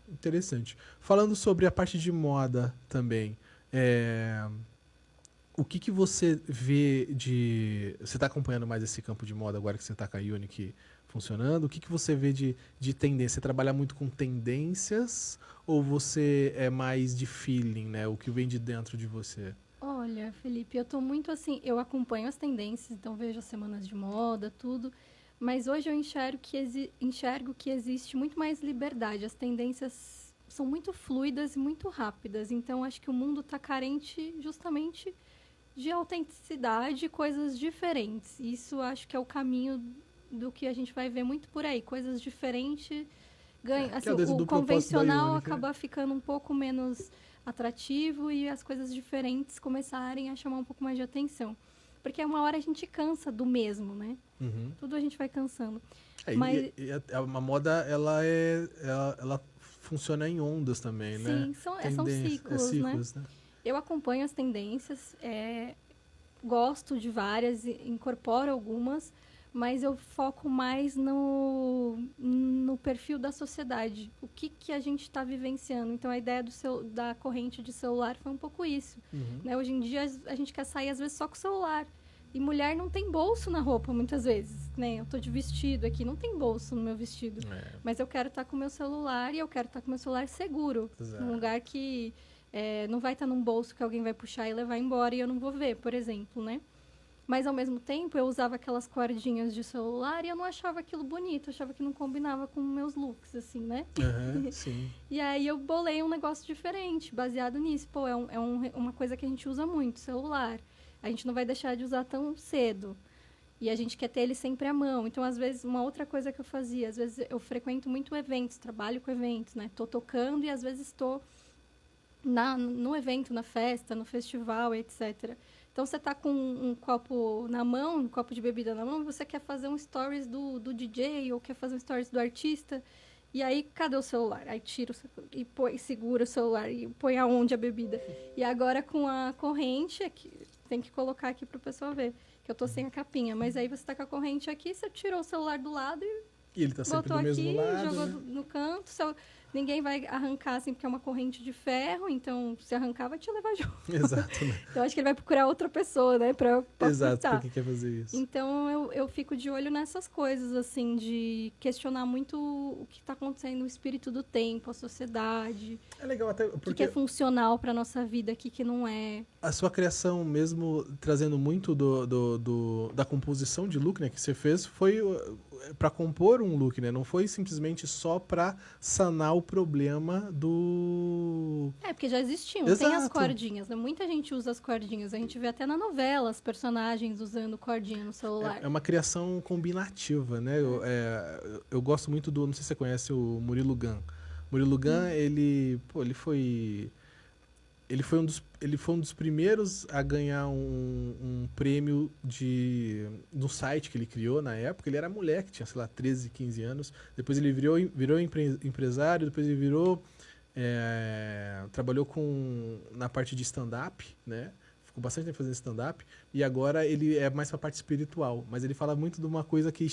interessante. Falando sobre a parte de moda também, o que você vê de... Você está acompanhando mais esse campo de moda agora que você está com a Unique funcionando? O que você vê de tendência? Você trabalha muito com tendências ou você é mais de feeling, né? O que vem de dentro de você? Olha, Felipe, eu tô muito assim... Eu acompanho as tendências, então vejo as semanas de moda, tudo... Mas hoje eu enxergo que existe muito mais liberdade. As tendências são muito fluidas e muito rápidas. Então, acho que o mundo está carente justamente de autenticidade e coisas diferentes. Isso acho que é o caminho do que a gente vai ver muito por aí. Coisas diferentes ganham. Assim, o convencional acaba ficando um pouco menos atrativo e as coisas diferentes começarem a chamar um pouco mais de atenção. Porque uma hora a gente cansa do mesmo, né? Tudo a gente vai cansando. Mas... a moda, ela funciona em ondas também, né? Sim, são ciclos, né? Eu acompanho as tendências, gosto de várias, incorporo algumas, mas eu foco mais no perfil da sociedade. O que a gente está vivenciando. Então, a ideia da corrente de celular foi um pouco isso. Né? Hoje em dia, a gente quer sair, às vezes, só com o celular. E mulher não tem bolso na roupa, muitas vezes. Né? Eu tô de vestido aqui, não tem bolso no meu vestido. Mas eu quero estar com o meu celular e eu quero estar com o meu celular seguro. Num lugar que não vai estar num bolso que alguém vai puxar e levar embora e eu não vou ver, por exemplo, né? Mas, ao mesmo tempo, eu usava aquelas cordinhas de celular e eu não achava aquilo bonito. Eu achava que não combinava com meus looks, assim, né? Sim. E aí, eu bolei um negócio diferente, baseado nisso. Pô, uma coisa que a gente usa muito, celular. A gente não vai deixar de usar tão cedo. E a gente quer ter ele sempre à mão. Então, às vezes, uma outra coisa que eu fazia... Às vezes, eu frequento muito eventos, trabalho com eventos, né? Tô tocando e, às vezes, estou no evento, na festa, no festival, etc., Então, você tá com um copo na mão, um copo de bebida na mão, e você quer fazer um stories do DJ ou quer fazer um stories do artista. E aí, cadê o celular? Aí tira o celular e põe, segura o celular e põe aonde a bebida. E agora com a corrente, aqui, tem que colocar aqui pro pessoal ver, que eu tô sem a capinha. Mas aí você tá com a corrente aqui, você tirou o celular do lado e E ele tá sempre botou do mesmo aqui, lado, jogou né? no canto. Ninguém vai arrancar, assim, porque é uma corrente de ferro. Então, se arrancar, vai te levar junto. Exato, né? Então, acho que ele vai procurar outra pessoa, né? Pra Exato, pra furtar. quem quer fazer isso. Então, eu fico de olho nessas coisas, assim, de questionar muito o que está acontecendo, o espírito do tempo, a sociedade, É legal até o que porque é funcional para nossa vida, o que não é. a sua criação, mesmo trazendo muito da composição de look, né, que você fez, foi para compor um look, né? Não foi simplesmente só para sanar o problema do... É, porque já existiam, tem as Exato. cordinhas, né? Muita gente usa as cordinhas. A gente vê até na novela os personagens usando cordinha no celular. É uma criação combinativa, né? Eu gosto muito do... Não sei se você conhece o Murilo Gun. Murilo Gun, ele foi um dos primeiros a ganhar um prêmio do site que ele criou na época. Ele era moleque, tinha, sei lá, 13, 15 anos. Depois ele virou empresário, depois ele trabalhou na parte de stand-up, né? Ficou bastante tempo fazendo stand-up. E agora ele é mais pra parte espiritual. Mas ele fala muito de uma coisa que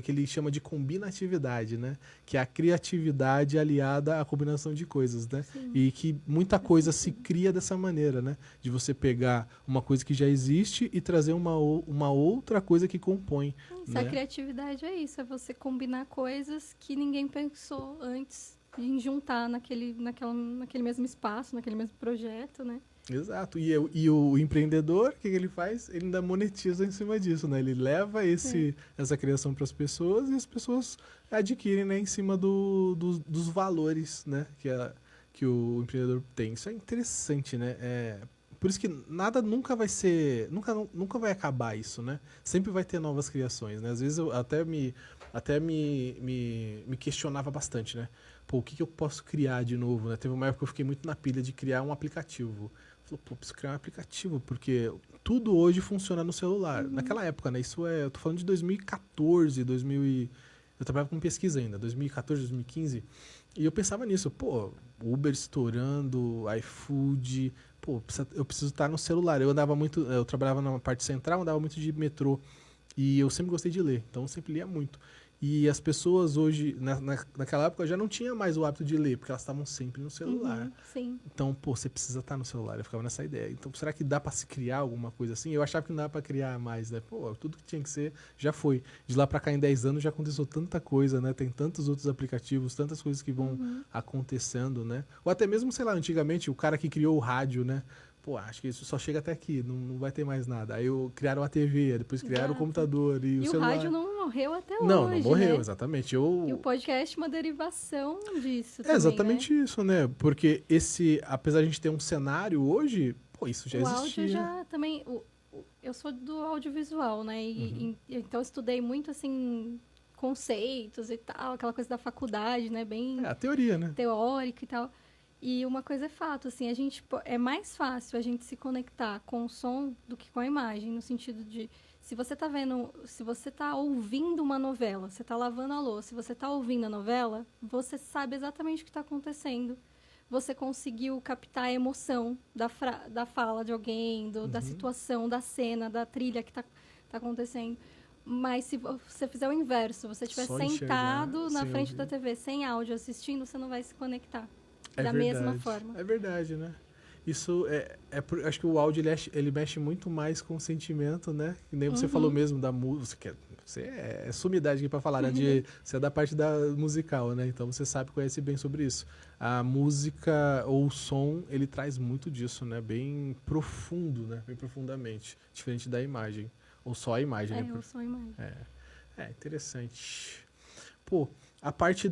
ele chama de combinatividade, né? Que é a criatividade aliada à combinação de coisas, né? Sim. E que muita coisa se cria dessa maneira, né? De você pegar uma coisa que já existe e trazer uma outra coisa que compõe. Isso, né? a criatividade é isso, é você combinar coisas que ninguém pensou antes em juntar naquele mesmo espaço, naquele mesmo projeto, né? Exato. E o empreendedor, o que ele faz? Ele ainda monetiza em cima disso, né? Ele leva essa criação para as pessoas e as pessoas adquirem, né, em cima dos valores, né, que o empreendedor tem. Isso é interessante, né? Por isso que nada nunca vai ser... Nunca vai acabar isso, né? Sempre vai ter novas criações, né? Às vezes eu até me questionava bastante, né? Pô, o que eu posso criar de novo, né? Teve uma época que eu fiquei muito na pilha de criar um aplicativo. Falei, pô, preciso criar um aplicativo, porque tudo hoje funciona no celular. Naquela época, né? Eu tô falando de 2014, eu trabalhava com pesquisa ainda, 2014, 2015. E eu pensava nisso, pô, Uber estourando, iFood, pô, eu preciso estar no celular. Eu trabalhava na parte central, andava muito de metrô. E eu sempre gostei de ler, então eu sempre lia muito. E as pessoas hoje, naquela época, já não tinha mais o hábito de ler, porque elas estavam sempre no celular. Uhum, sim. Então, pô, você precisa estar no celular. Eu ficava nessa ideia. Então, será que dá pra se criar alguma coisa assim? Eu achava que não dava pra criar mais, né? Pô, tudo que tinha que ser já foi. De lá pra cá, em 10 anos, já aconteceu tanta coisa, né? Tem tantos outros aplicativos, tantas coisas que vão acontecendo, né? Ou até mesmo, sei lá, antigamente, o cara que criou o rádio, né? Pô, acho que isso só chega até aqui, não vai ter mais nada. Aí criaram a TV, depois criaram o Exato. computador e o celular. E o rádio não morreu até hoje, Não morreu, né? exatamente. E o podcast é uma derivação disso também, Exatamente né? isso, né? Porque apesar de a gente ter um cenário hoje, pô, isso já O existia. áudio já também... eu sou do audiovisual, né? Então eu estudei muito, assim, conceitos e tal, aquela coisa da faculdade, né? Bem A teoria, né? teórico e tal. E uma coisa é fato, assim, é mais fácil a gente se conectar com o som do que com a imagem, no sentido de, se você tá ouvindo uma novela, você tá lavando a louça, se você tá ouvindo a novela, você sabe exatamente o que está acontecendo. Você conseguiu captar a emoção da fala de alguém, da situação, da cena, da trilha que tá acontecendo. Mas se você fizer o inverso, você estiver Só sentado enxergar, na sem frente ouvir. da TV, sem áudio, assistindo, você não vai se conectar. É Da verdade. mesma forma. É verdade, né? Isso acho que o áudio ele mexe muito mais com o sentimento, né? Que nem você falou mesmo da música. Você é sumidade aqui pra falar, né? Você é da parte da musical, né? Então você conhece bem sobre isso. A música ou o som, ele traz muito disso, né? Bem profundo, né? Bem profundamente. Diferente da imagem. Ou só a imagem, né? Ou só a imagem. Interessante. Pô, a parte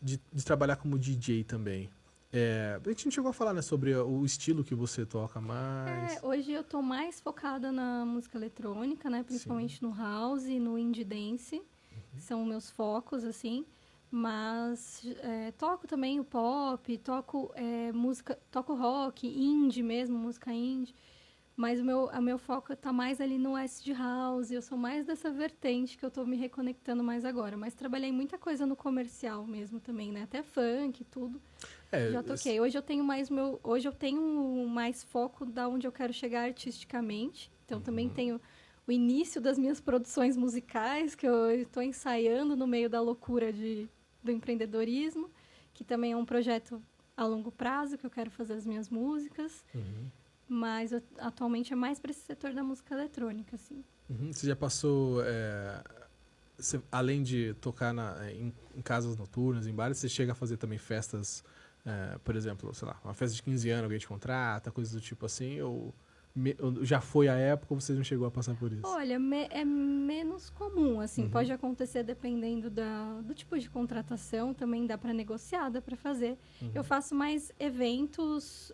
de trabalhar como DJ também. A gente não chegou a falar, né, sobre o estilo que você toca mais. Hoje eu tô mais focada na música eletrônica, né? Principalmente no house e no indie dance. São meus focos, assim. Mas toco também o pop, toco música, toco rock, indie mesmo, música indie. Mas o meu foco tá mais ali no acid house, eu sou mais dessa vertente que eu tô me reconectando mais agora. Mas trabalhei muita coisa no comercial mesmo também, né? Até funk, tudo. Já toquei. Hoje eu tenho mais foco da onde eu quero chegar artisticamente. Então também tenho o início das minhas produções musicais, que eu estou ensaiando no meio da loucura do empreendedorismo, que também é um projeto a longo prazo, que eu quero fazer as minhas músicas. Mas atualmente é mais para esse setor da música eletrônica, assim. Você já passou, além de tocar em casas noturnas, em bares, você chega a fazer também festas, por exemplo, sei lá, uma festa de 15 anos, alguém te contrata, coisas do tipo assim, ou já foi a época ou você não chegou a passar por isso? Olha, é menos comum, assim, pode acontecer dependendo do tipo de contratação, também dá para negociar, dá para fazer. Eu faço mais eventos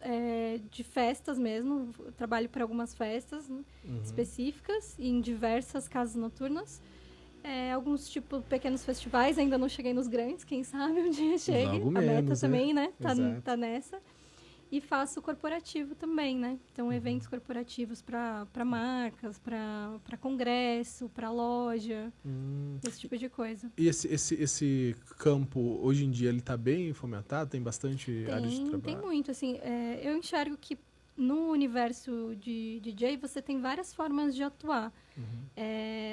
de festas mesmo, eu trabalho para algumas festas específicas, em diversas casas noturnas. Alguns, tipo, pequenos festivais, ainda não cheguei nos grandes, quem sabe um dia chegue. Logo A meta menos, também, né? Exato. Tá nessa. E faço corporativo também, né? Então, eventos corporativos para marcas, para congresso, para loja, esse tipo de coisa. E esse campo, hoje em dia, ele está bem fomentado? Tem bastante área de trabalho? Tem muito, assim. Eu enxergo que no universo de DJ, você tem várias formas de atuar.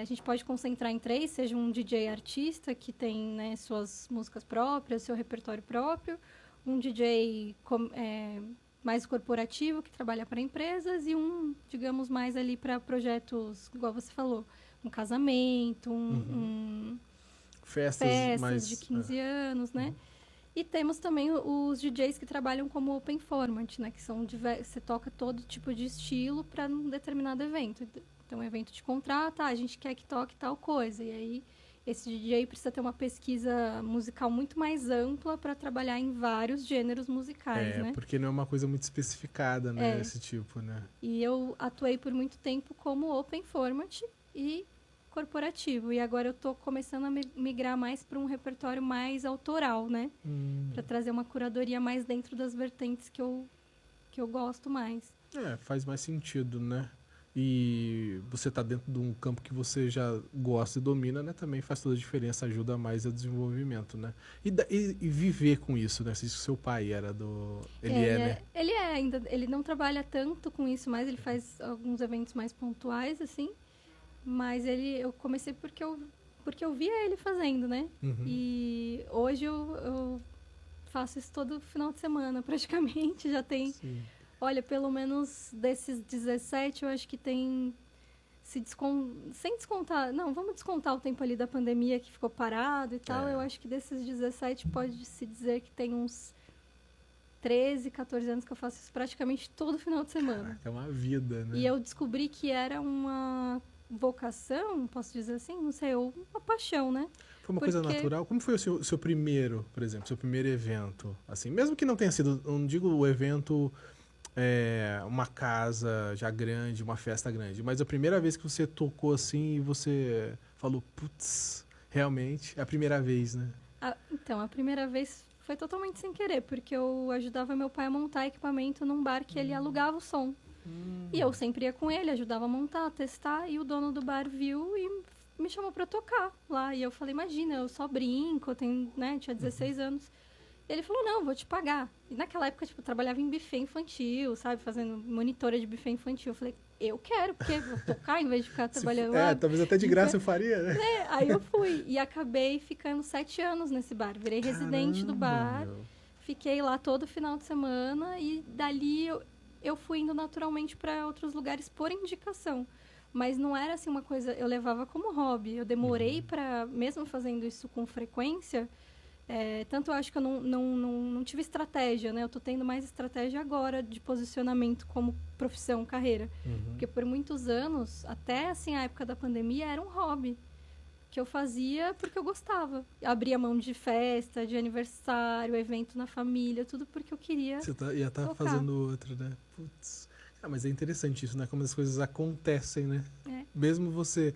A gente pode concentrar em 3, seja um DJ artista, que tem, né, suas músicas próprias, seu repertório próprio, um DJ mais corporativo, que trabalha para empresas, e um, digamos, mais ali para projetos, igual você falou, um casamento, festas mais de 15 anos, né? E temos também os DJs que trabalham como open format, né? Que são você toca todo tipo de estilo para um determinado evento. Então, o evento te contrata, a gente quer que toque tal coisa. E aí, esse DJ precisa ter uma pesquisa musical muito mais ampla para trabalhar em vários gêneros musicais, né? Porque não é uma coisa muito especificada, né? Esse tipo, né? E eu atuei por muito tempo como open format e corporativo. E agora eu tô começando a migrar mais para um repertório mais autoral, né? Para trazer uma curadoria mais dentro das vertentes que eu gosto mais. Faz mais sentido, né? E você tá dentro de um campo que você já gosta e domina, né? Também faz toda a diferença, ajuda mais ao desenvolvimento, né? E viver com isso, né? Se seu pai era né? Ele ainda, ele não trabalha tanto com isso, mas ele faz alguns eventos mais pontuais, assim. Mas eu comecei porque eu via ele fazendo, né? E hoje eu faço isso todo final de semana, praticamente. Já tem... Sim. Olha, pelo menos desses 17, eu acho que tem... Sem descontar... Não, vamos descontar o tempo ali da pandemia que ficou parado e tal. Eu acho que desses 17 pode-se dizer que tem uns 13, 14 anos que eu faço isso praticamente todo final de semana. Caraca, é uma vida, né? E eu descobri que era uma vocação, posso dizer assim, não sei, ou uma paixão, né? Foi uma coisa natural? Como foi o seu primeiro, por exemplo, seu primeiro evento? Assim, mesmo que não tenha sido, não digo o evento, uma casa já grande, uma festa grande, mas a primeira vez que você tocou assim e você falou, putz, realmente, é a primeira vez, né? Então, a primeira vez foi totalmente sem querer, porque eu ajudava meu pai a montar equipamento num bar que ele alugava o som. E eu sempre ia com ele, ajudava a montar, a testar, e o dono do bar viu e me chamou pra tocar lá. E eu falei, imagina, eu só brinco, tinha 16 anos. E ele falou, não, vou te pagar. E naquela época, tipo, eu trabalhava em buffet infantil, sabe? Fazendo monitora de buffet infantil. Eu falei, eu quero, porque vou tocar em vez de ficar trabalhando lá. Talvez até de graça eu faria, né? Aí eu fui. E acabei ficando 7 anos nesse bar. Virei residente do bar. Meu. Fiquei lá todo final de semana. E dali eu fui indo naturalmente para outros lugares por indicação. Mas não era assim uma coisa... Eu levava como hobby. Eu demorei para... Mesmo fazendo isso com frequência... tanto eu acho que eu não tive estratégia, né? Eu tô tendo mais estratégia agora de posicionamento como profissão, carreira. Porque por muitos anos, até assim a época da pandemia, era um hobby que eu fazia porque eu gostava. Abria mão de festa, de aniversário, evento na família, tudo porque eu queria. Você ia estar tocar. fazendo outro, né? Putz. Mas é interessante isso, né? Como as coisas acontecem, né? Mesmo você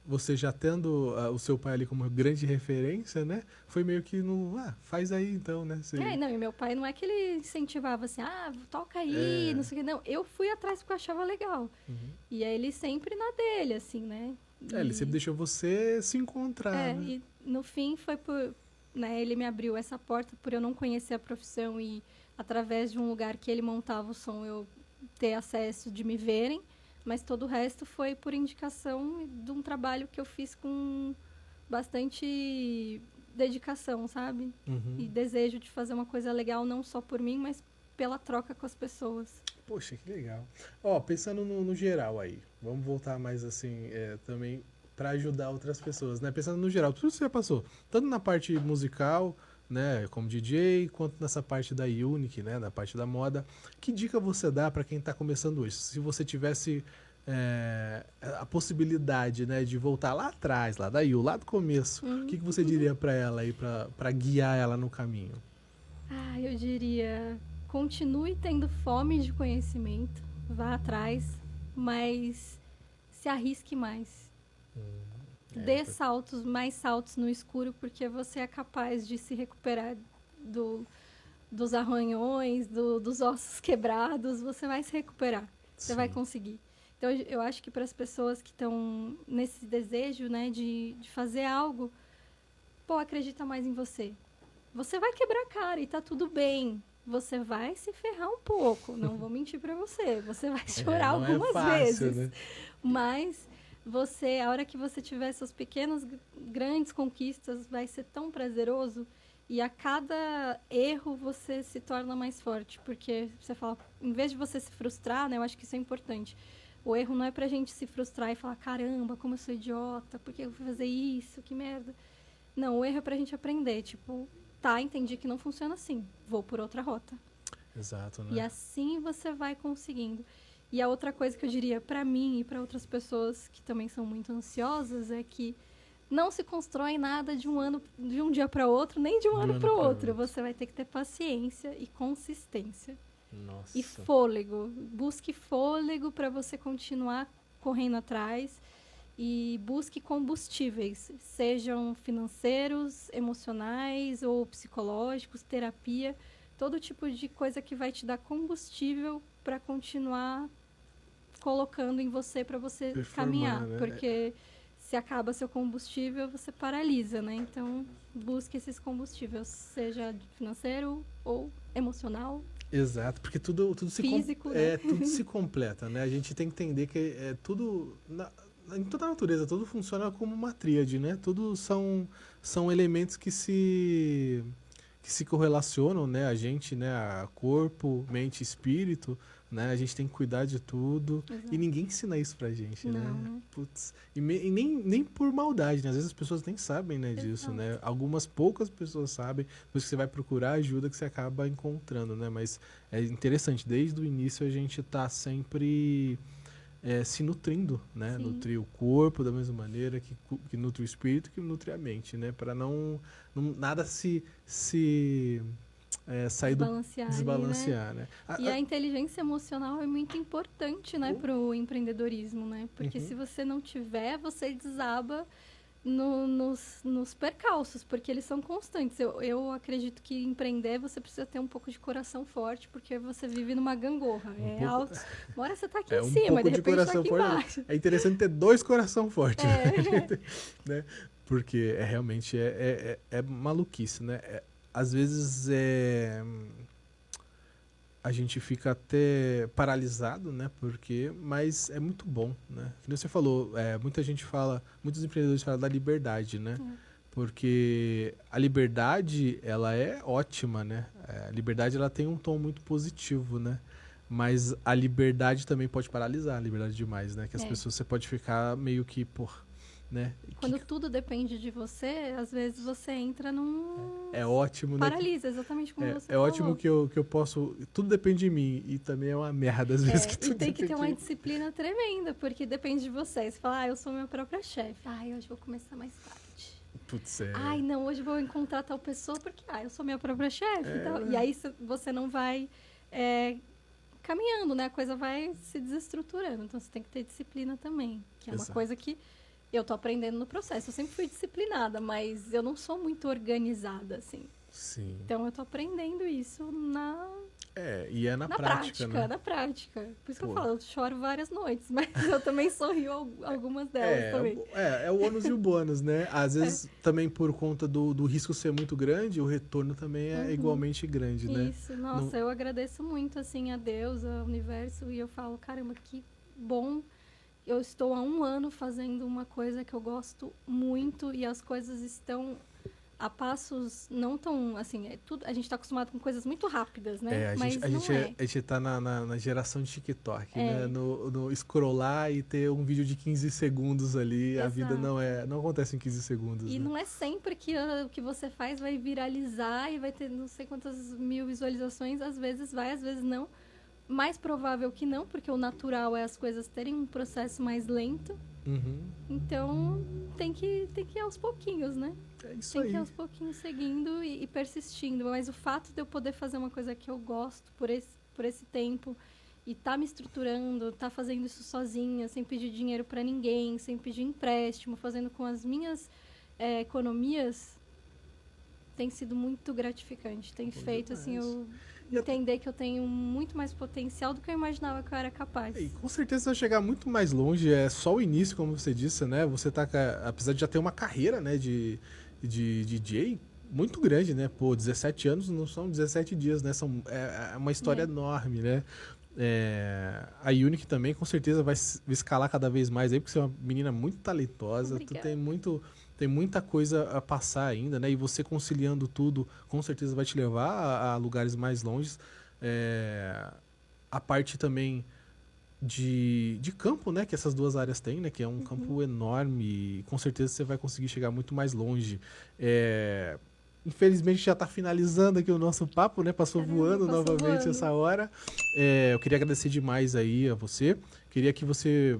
Você já tendo o seu pai ali como grande referência, né? Foi meio que no, faz aí então, né? Não, e meu pai não é que ele incentivava assim, toca aí, não sei o que, não. Eu fui atrás porque eu achava legal. Uhum. E aí ele sempre na dele, assim, né? Ele sempre deixou você se encontrar, né? E no fim foi por, né, ele me abriu essa porta por eu não conhecer a profissão e através de um lugar que ele montava o som eu ter acesso de me verem, mas todo o resto foi por indicação de um trabalho que eu fiz com bastante dedicação, sabe? Uhum. E desejo de fazer uma coisa legal não só por mim, mas pela troca com as pessoas. Poxa, que legal. Pensando no geral aí, vamos voltar mais assim, também para ajudar outras pessoas, né? Pensando no geral, tudo que você já passou, tanto na parte musical, né, como DJ, quanto nessa parte da Unique, né, na parte da moda. Que dica você dá para quem está começando isso? Se você tivesse a possibilidade, né, de voltar lá atrás, lá da lá do começo, o que você diria para ela aí, para guiar ela no caminho? Eu diria, continue tendo fome de conhecimento, vá atrás, mas se arrisque mais. Dê mais saltos no escuro, porque você é capaz de se recuperar dos arranhões, dos ossos quebrados, você vai se recuperar, você vai conseguir. Então, eu acho que para as pessoas que estão nesse desejo, né, de fazer algo, acredita mais em você. Você vai quebrar a cara e tá tudo bem. Você vai se ferrar um pouco, não vou mentir para você. Você vai chorar algumas vezes. Né? Mas a hora que você tiver suas pequenas, grandes conquistas, vai ser tão prazeroso. E a cada erro você se torna mais forte. Porque você fala, em vez de você se frustrar, né, eu acho que isso é importante. O erro não é pra gente se frustrar e falar, caramba, como eu sou idiota, por que eu fui fazer isso, que merda. Não, o erro é pra gente aprender, tipo, entendi que não funciona assim, vou por outra rota. Exato, né? E assim você vai conseguindo. E a outra coisa que eu diria pra mim e pra outras pessoas que também são muito ansiosas é que não se constrói nada de um dia para outro, nem de um ano para outro. Você vai ter que ter paciência e consistência. Nossa. E fôlego. Busque fôlego para você continuar correndo atrás. E busque combustíveis, sejam financeiros, emocionais ou psicológicos, terapia, todo tipo de coisa que vai te dar combustível para continuar colocando em você para você caminhar, né? Porque se acaba seu combustível, você paralisa, né? Então, busque esses combustíveis, seja financeiro ou emocional. Exato, porque tudo físico, né? Tudo se completa, né? A gente tem que entender que tudo em toda a natureza, tudo funciona como uma tríade, né? Tudo são elementos que se correlacionam, né? A gente, né? A corpo, mente, espírito, né? A gente tem que cuidar de tudo. Exato. E ninguém ensina isso pra gente, não, né? Putz. E nem por maldade, né? Às vezes as pessoas nem sabem, né, disso, Exato. né? Algumas poucas pessoas sabem, depois que você vai procurar ajuda que você acaba encontrando, né? Mas é interessante, desde o início a gente tá sempre se nutrindo, né? Sim. Nutrir o corpo da mesma maneira que nutre o espírito, que nutre a mente, né? Para não nada sair desbalancear, né? E a inteligência emocional é muito importante, né, para o empreendedorismo, né? Porque se você não tiver, você desaba nos percalços, porque eles são constantes. Eu acredito que empreender você precisa ter um pouco de coração forte, porque você vive numa gangorra. Alto. Uma hora você tá aqui em cima, de repente tá aqui embaixo. É interessante ter dois coração fortes, né? Porque realmente é maluquice, né? Às vezes a gente fica até paralisado, né? Mas é muito bom, né? Como você falou, muitos empreendedores falam da liberdade, né? Porque a liberdade, ela é ótima, né? A liberdade, ela tem um tom muito positivo, né? Mas a liberdade também pode paralisar, a liberdade demais, né? Que as pessoas, você pode ficar meio que, né? Quando tudo depende de você, às vezes você entra num... É ótimo, paralisa, né? Exatamente como você falou. É ótimo que eu posso... Tudo depende de mim. E também é uma merda, às vezes, que tudo depende. E tem que ter uma disciplina tremenda, porque depende de você. Você fala, eu sou minha própria chefe. Hoje vou começar mais tarde. Putz, não, hoje vou encontrar tal pessoa, porque, eu sou minha própria chefe. E aí você não vai... caminhando, né? A coisa vai se desestruturando. Então, você tem que ter disciplina também. Que é uma Exato. coisa que eu tô aprendendo no processo. Eu sempre fui disciplinada, mas eu não sou muito organizada, assim. Sim. Então, eu tô aprendendo isso E é na prática, né? na prática. Por isso que eu Pô. falo, eu choro várias noites, mas eu também sorrio algumas delas também. É o ônus e o bônus, né? Às vezes, também por conta do risco ser muito grande, o retorno também é igualmente grande, né? Isso, nossa, eu agradeço muito, assim, a Deus, ao universo, e eu falo, caramba, que bom. Eu estou há 1 ano fazendo uma coisa que eu gosto muito e as coisas estão a passos não tão, assim, a gente está acostumado com coisas muito rápidas, né? Mas a não gente, é. a gente tá na geração de TikTok, né? No scrollar e ter um vídeo de 15 segundos ali, a vida Exato. não acontece em 15 segundos, E né? não é sempre que o que você faz vai viralizar e vai ter não sei quantas mil visualizações, às vezes vai, às vezes não. Mais provável que não, porque o natural é as coisas terem um processo mais lento. Uhum. Então, tem que ir aos pouquinhos, né? É isso Tem que aí. ir aos pouquinhos seguindo e persistindo. Mas o fato de eu poder fazer uma coisa que eu gosto por esse tempo e tá me estruturando, tá fazendo isso sozinha, sem pedir dinheiro para ninguém, sem pedir empréstimo, fazendo com as minhas economias, tem sido muito gratificante. Tem feito, assim, eu entender que eu tenho muito mais potencial do que eu imaginava que eu era capaz. E com certeza você vai chegar muito mais longe, é só o início, como você disse, né? Você tá, apesar de já ter uma carreira, né, de DJ muito grande, né? Pô, 17 anos não são 17 dias, né? É uma história enorme, né? A Unique também com certeza vai escalar cada vez mais aí, porque você é uma menina muito talentosa, tu tem muita coisa a passar ainda, né? E você conciliando tudo, com certeza vai te levar a lugares mais longes. A parte também de campo, né? Que essas duas áreas têm, né? Que é um campo enorme e com certeza você vai conseguir chegar muito mais longe. Infelizmente já está finalizando aqui o nosso papo, né? Passou voando novamente essa hora. Eu queria agradecer demais aí a você. Queria que você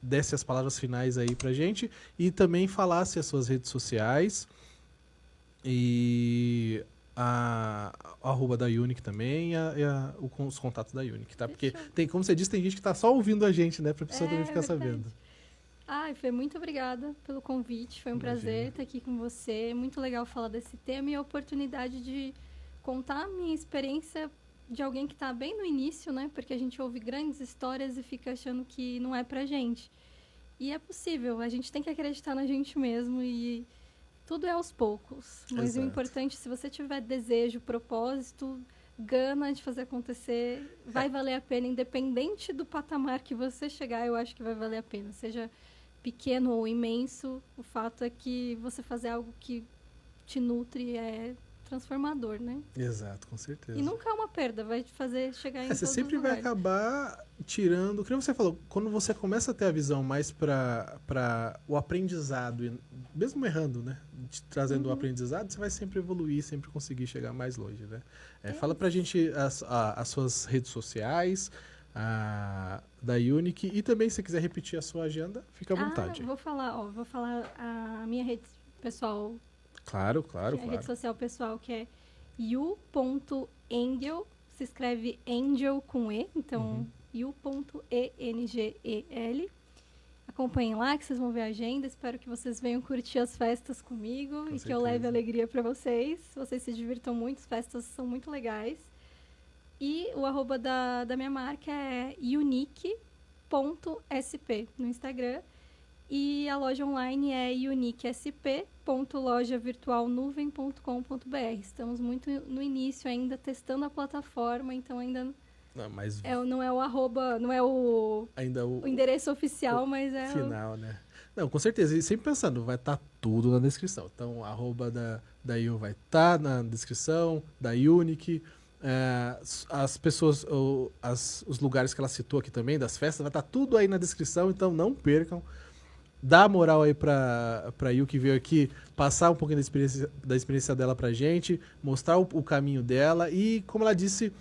desse as palavras finais aí pra gente e também falasse as suas redes sociais e a arroba da Unique também os contatos da Unique, tá? Porque como você disse, tem gente que tá só ouvindo a gente, né? Pra pessoa também ficar sabendo. Fê, muito obrigada pelo convite. Foi um prazer estar aqui com você. É muito legal falar desse tema e a oportunidade de contar a minha experiência de alguém que está bem no início, né? Porque a gente ouve grandes histórias e fica achando que não é pra gente. E é possível, a gente tem que acreditar na gente mesmo e tudo é aos poucos. Mas o importante, se você tiver desejo, propósito, gana de fazer acontecer, vai valer a pena, independente do patamar que você chegar, eu acho que vai valer a pena. Seja pequeno ou imenso, o fato é que você fazer algo que te nutre é transformador, né? Exato, com certeza. E nunca é uma perda, vai te fazer chegar em todos você sempre vai acabar tirando, como você falou, quando você começa a ter a visão mais para o aprendizado, mesmo errando, né? Trazendo o aprendizado, você vai sempre evoluir, sempre conseguir chegar mais longe, né? Fala pra gente as suas redes sociais, da Unique, e também se quiser repetir a sua agenda, fica à vontade. Vou falar a minha rede pessoal. Claro. A rede social pessoal que é yu.engel, se escreve angel com E, então yu.engel. Acompanhem lá que vocês vão ver a agenda. Espero que vocês venham curtir as festas comigo e que eu leve alegria para vocês. Vocês se divirtam muito, as festas são muito legais. E o arroba da minha marca é unique.sp no Instagram. E a loja online é uniquesp.lojavirtualnuvem.com.br. Estamos muito no início ainda, testando a plataforma, então ainda não é o arroba, não é o endereço oficial, mas é final, né? Não, com certeza. E sempre pensando, vai estar tudo na descrição. Então, a arroba da Ion vai estar na descrição, da Unique. As pessoas, os lugares que ela citou aqui também, das festas, vai estar tudo aí na descrição, então não percam. Dá moral aí pra Yu, que veio aqui passar um pouquinho da experiência dela pra gente, mostrar o caminho dela e, como ela disse,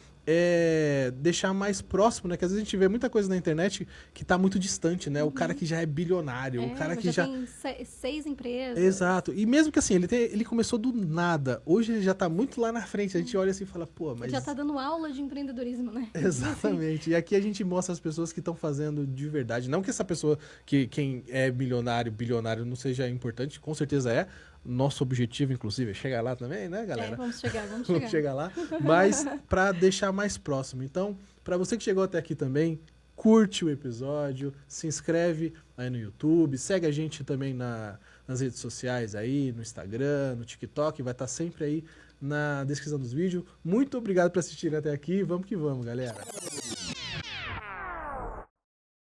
deixar mais próximo, né? Que às vezes a gente vê muita coisa na internet que tá muito distante, né? O cara que já é bilionário, o cara que já... tem 6 empresas. Exato. E mesmo que assim, ele começou do nada. Hoje ele já tá muito lá na frente. A gente olha assim e fala, pô, mas... Já tá dando aula de empreendedorismo, né? Exatamente. E aqui a gente mostra as pessoas que estão fazendo de verdade. Não que essa pessoa, quem é milionário, bilionário, não seja importante, com certeza é. Nosso objetivo, inclusive, é chegar lá também, né, galera? Vamos chegar. Vamos chegar lá. Mas para deixar mais próximo. Então, para você que chegou até aqui também, curte o episódio, se inscreve aí no YouTube, segue a gente também nas redes sociais aí, no Instagram, no TikTok, vai estar sempre aí na descrição dos vídeos. Muito obrigado por assistir até aqui. Vamos que vamos, galera.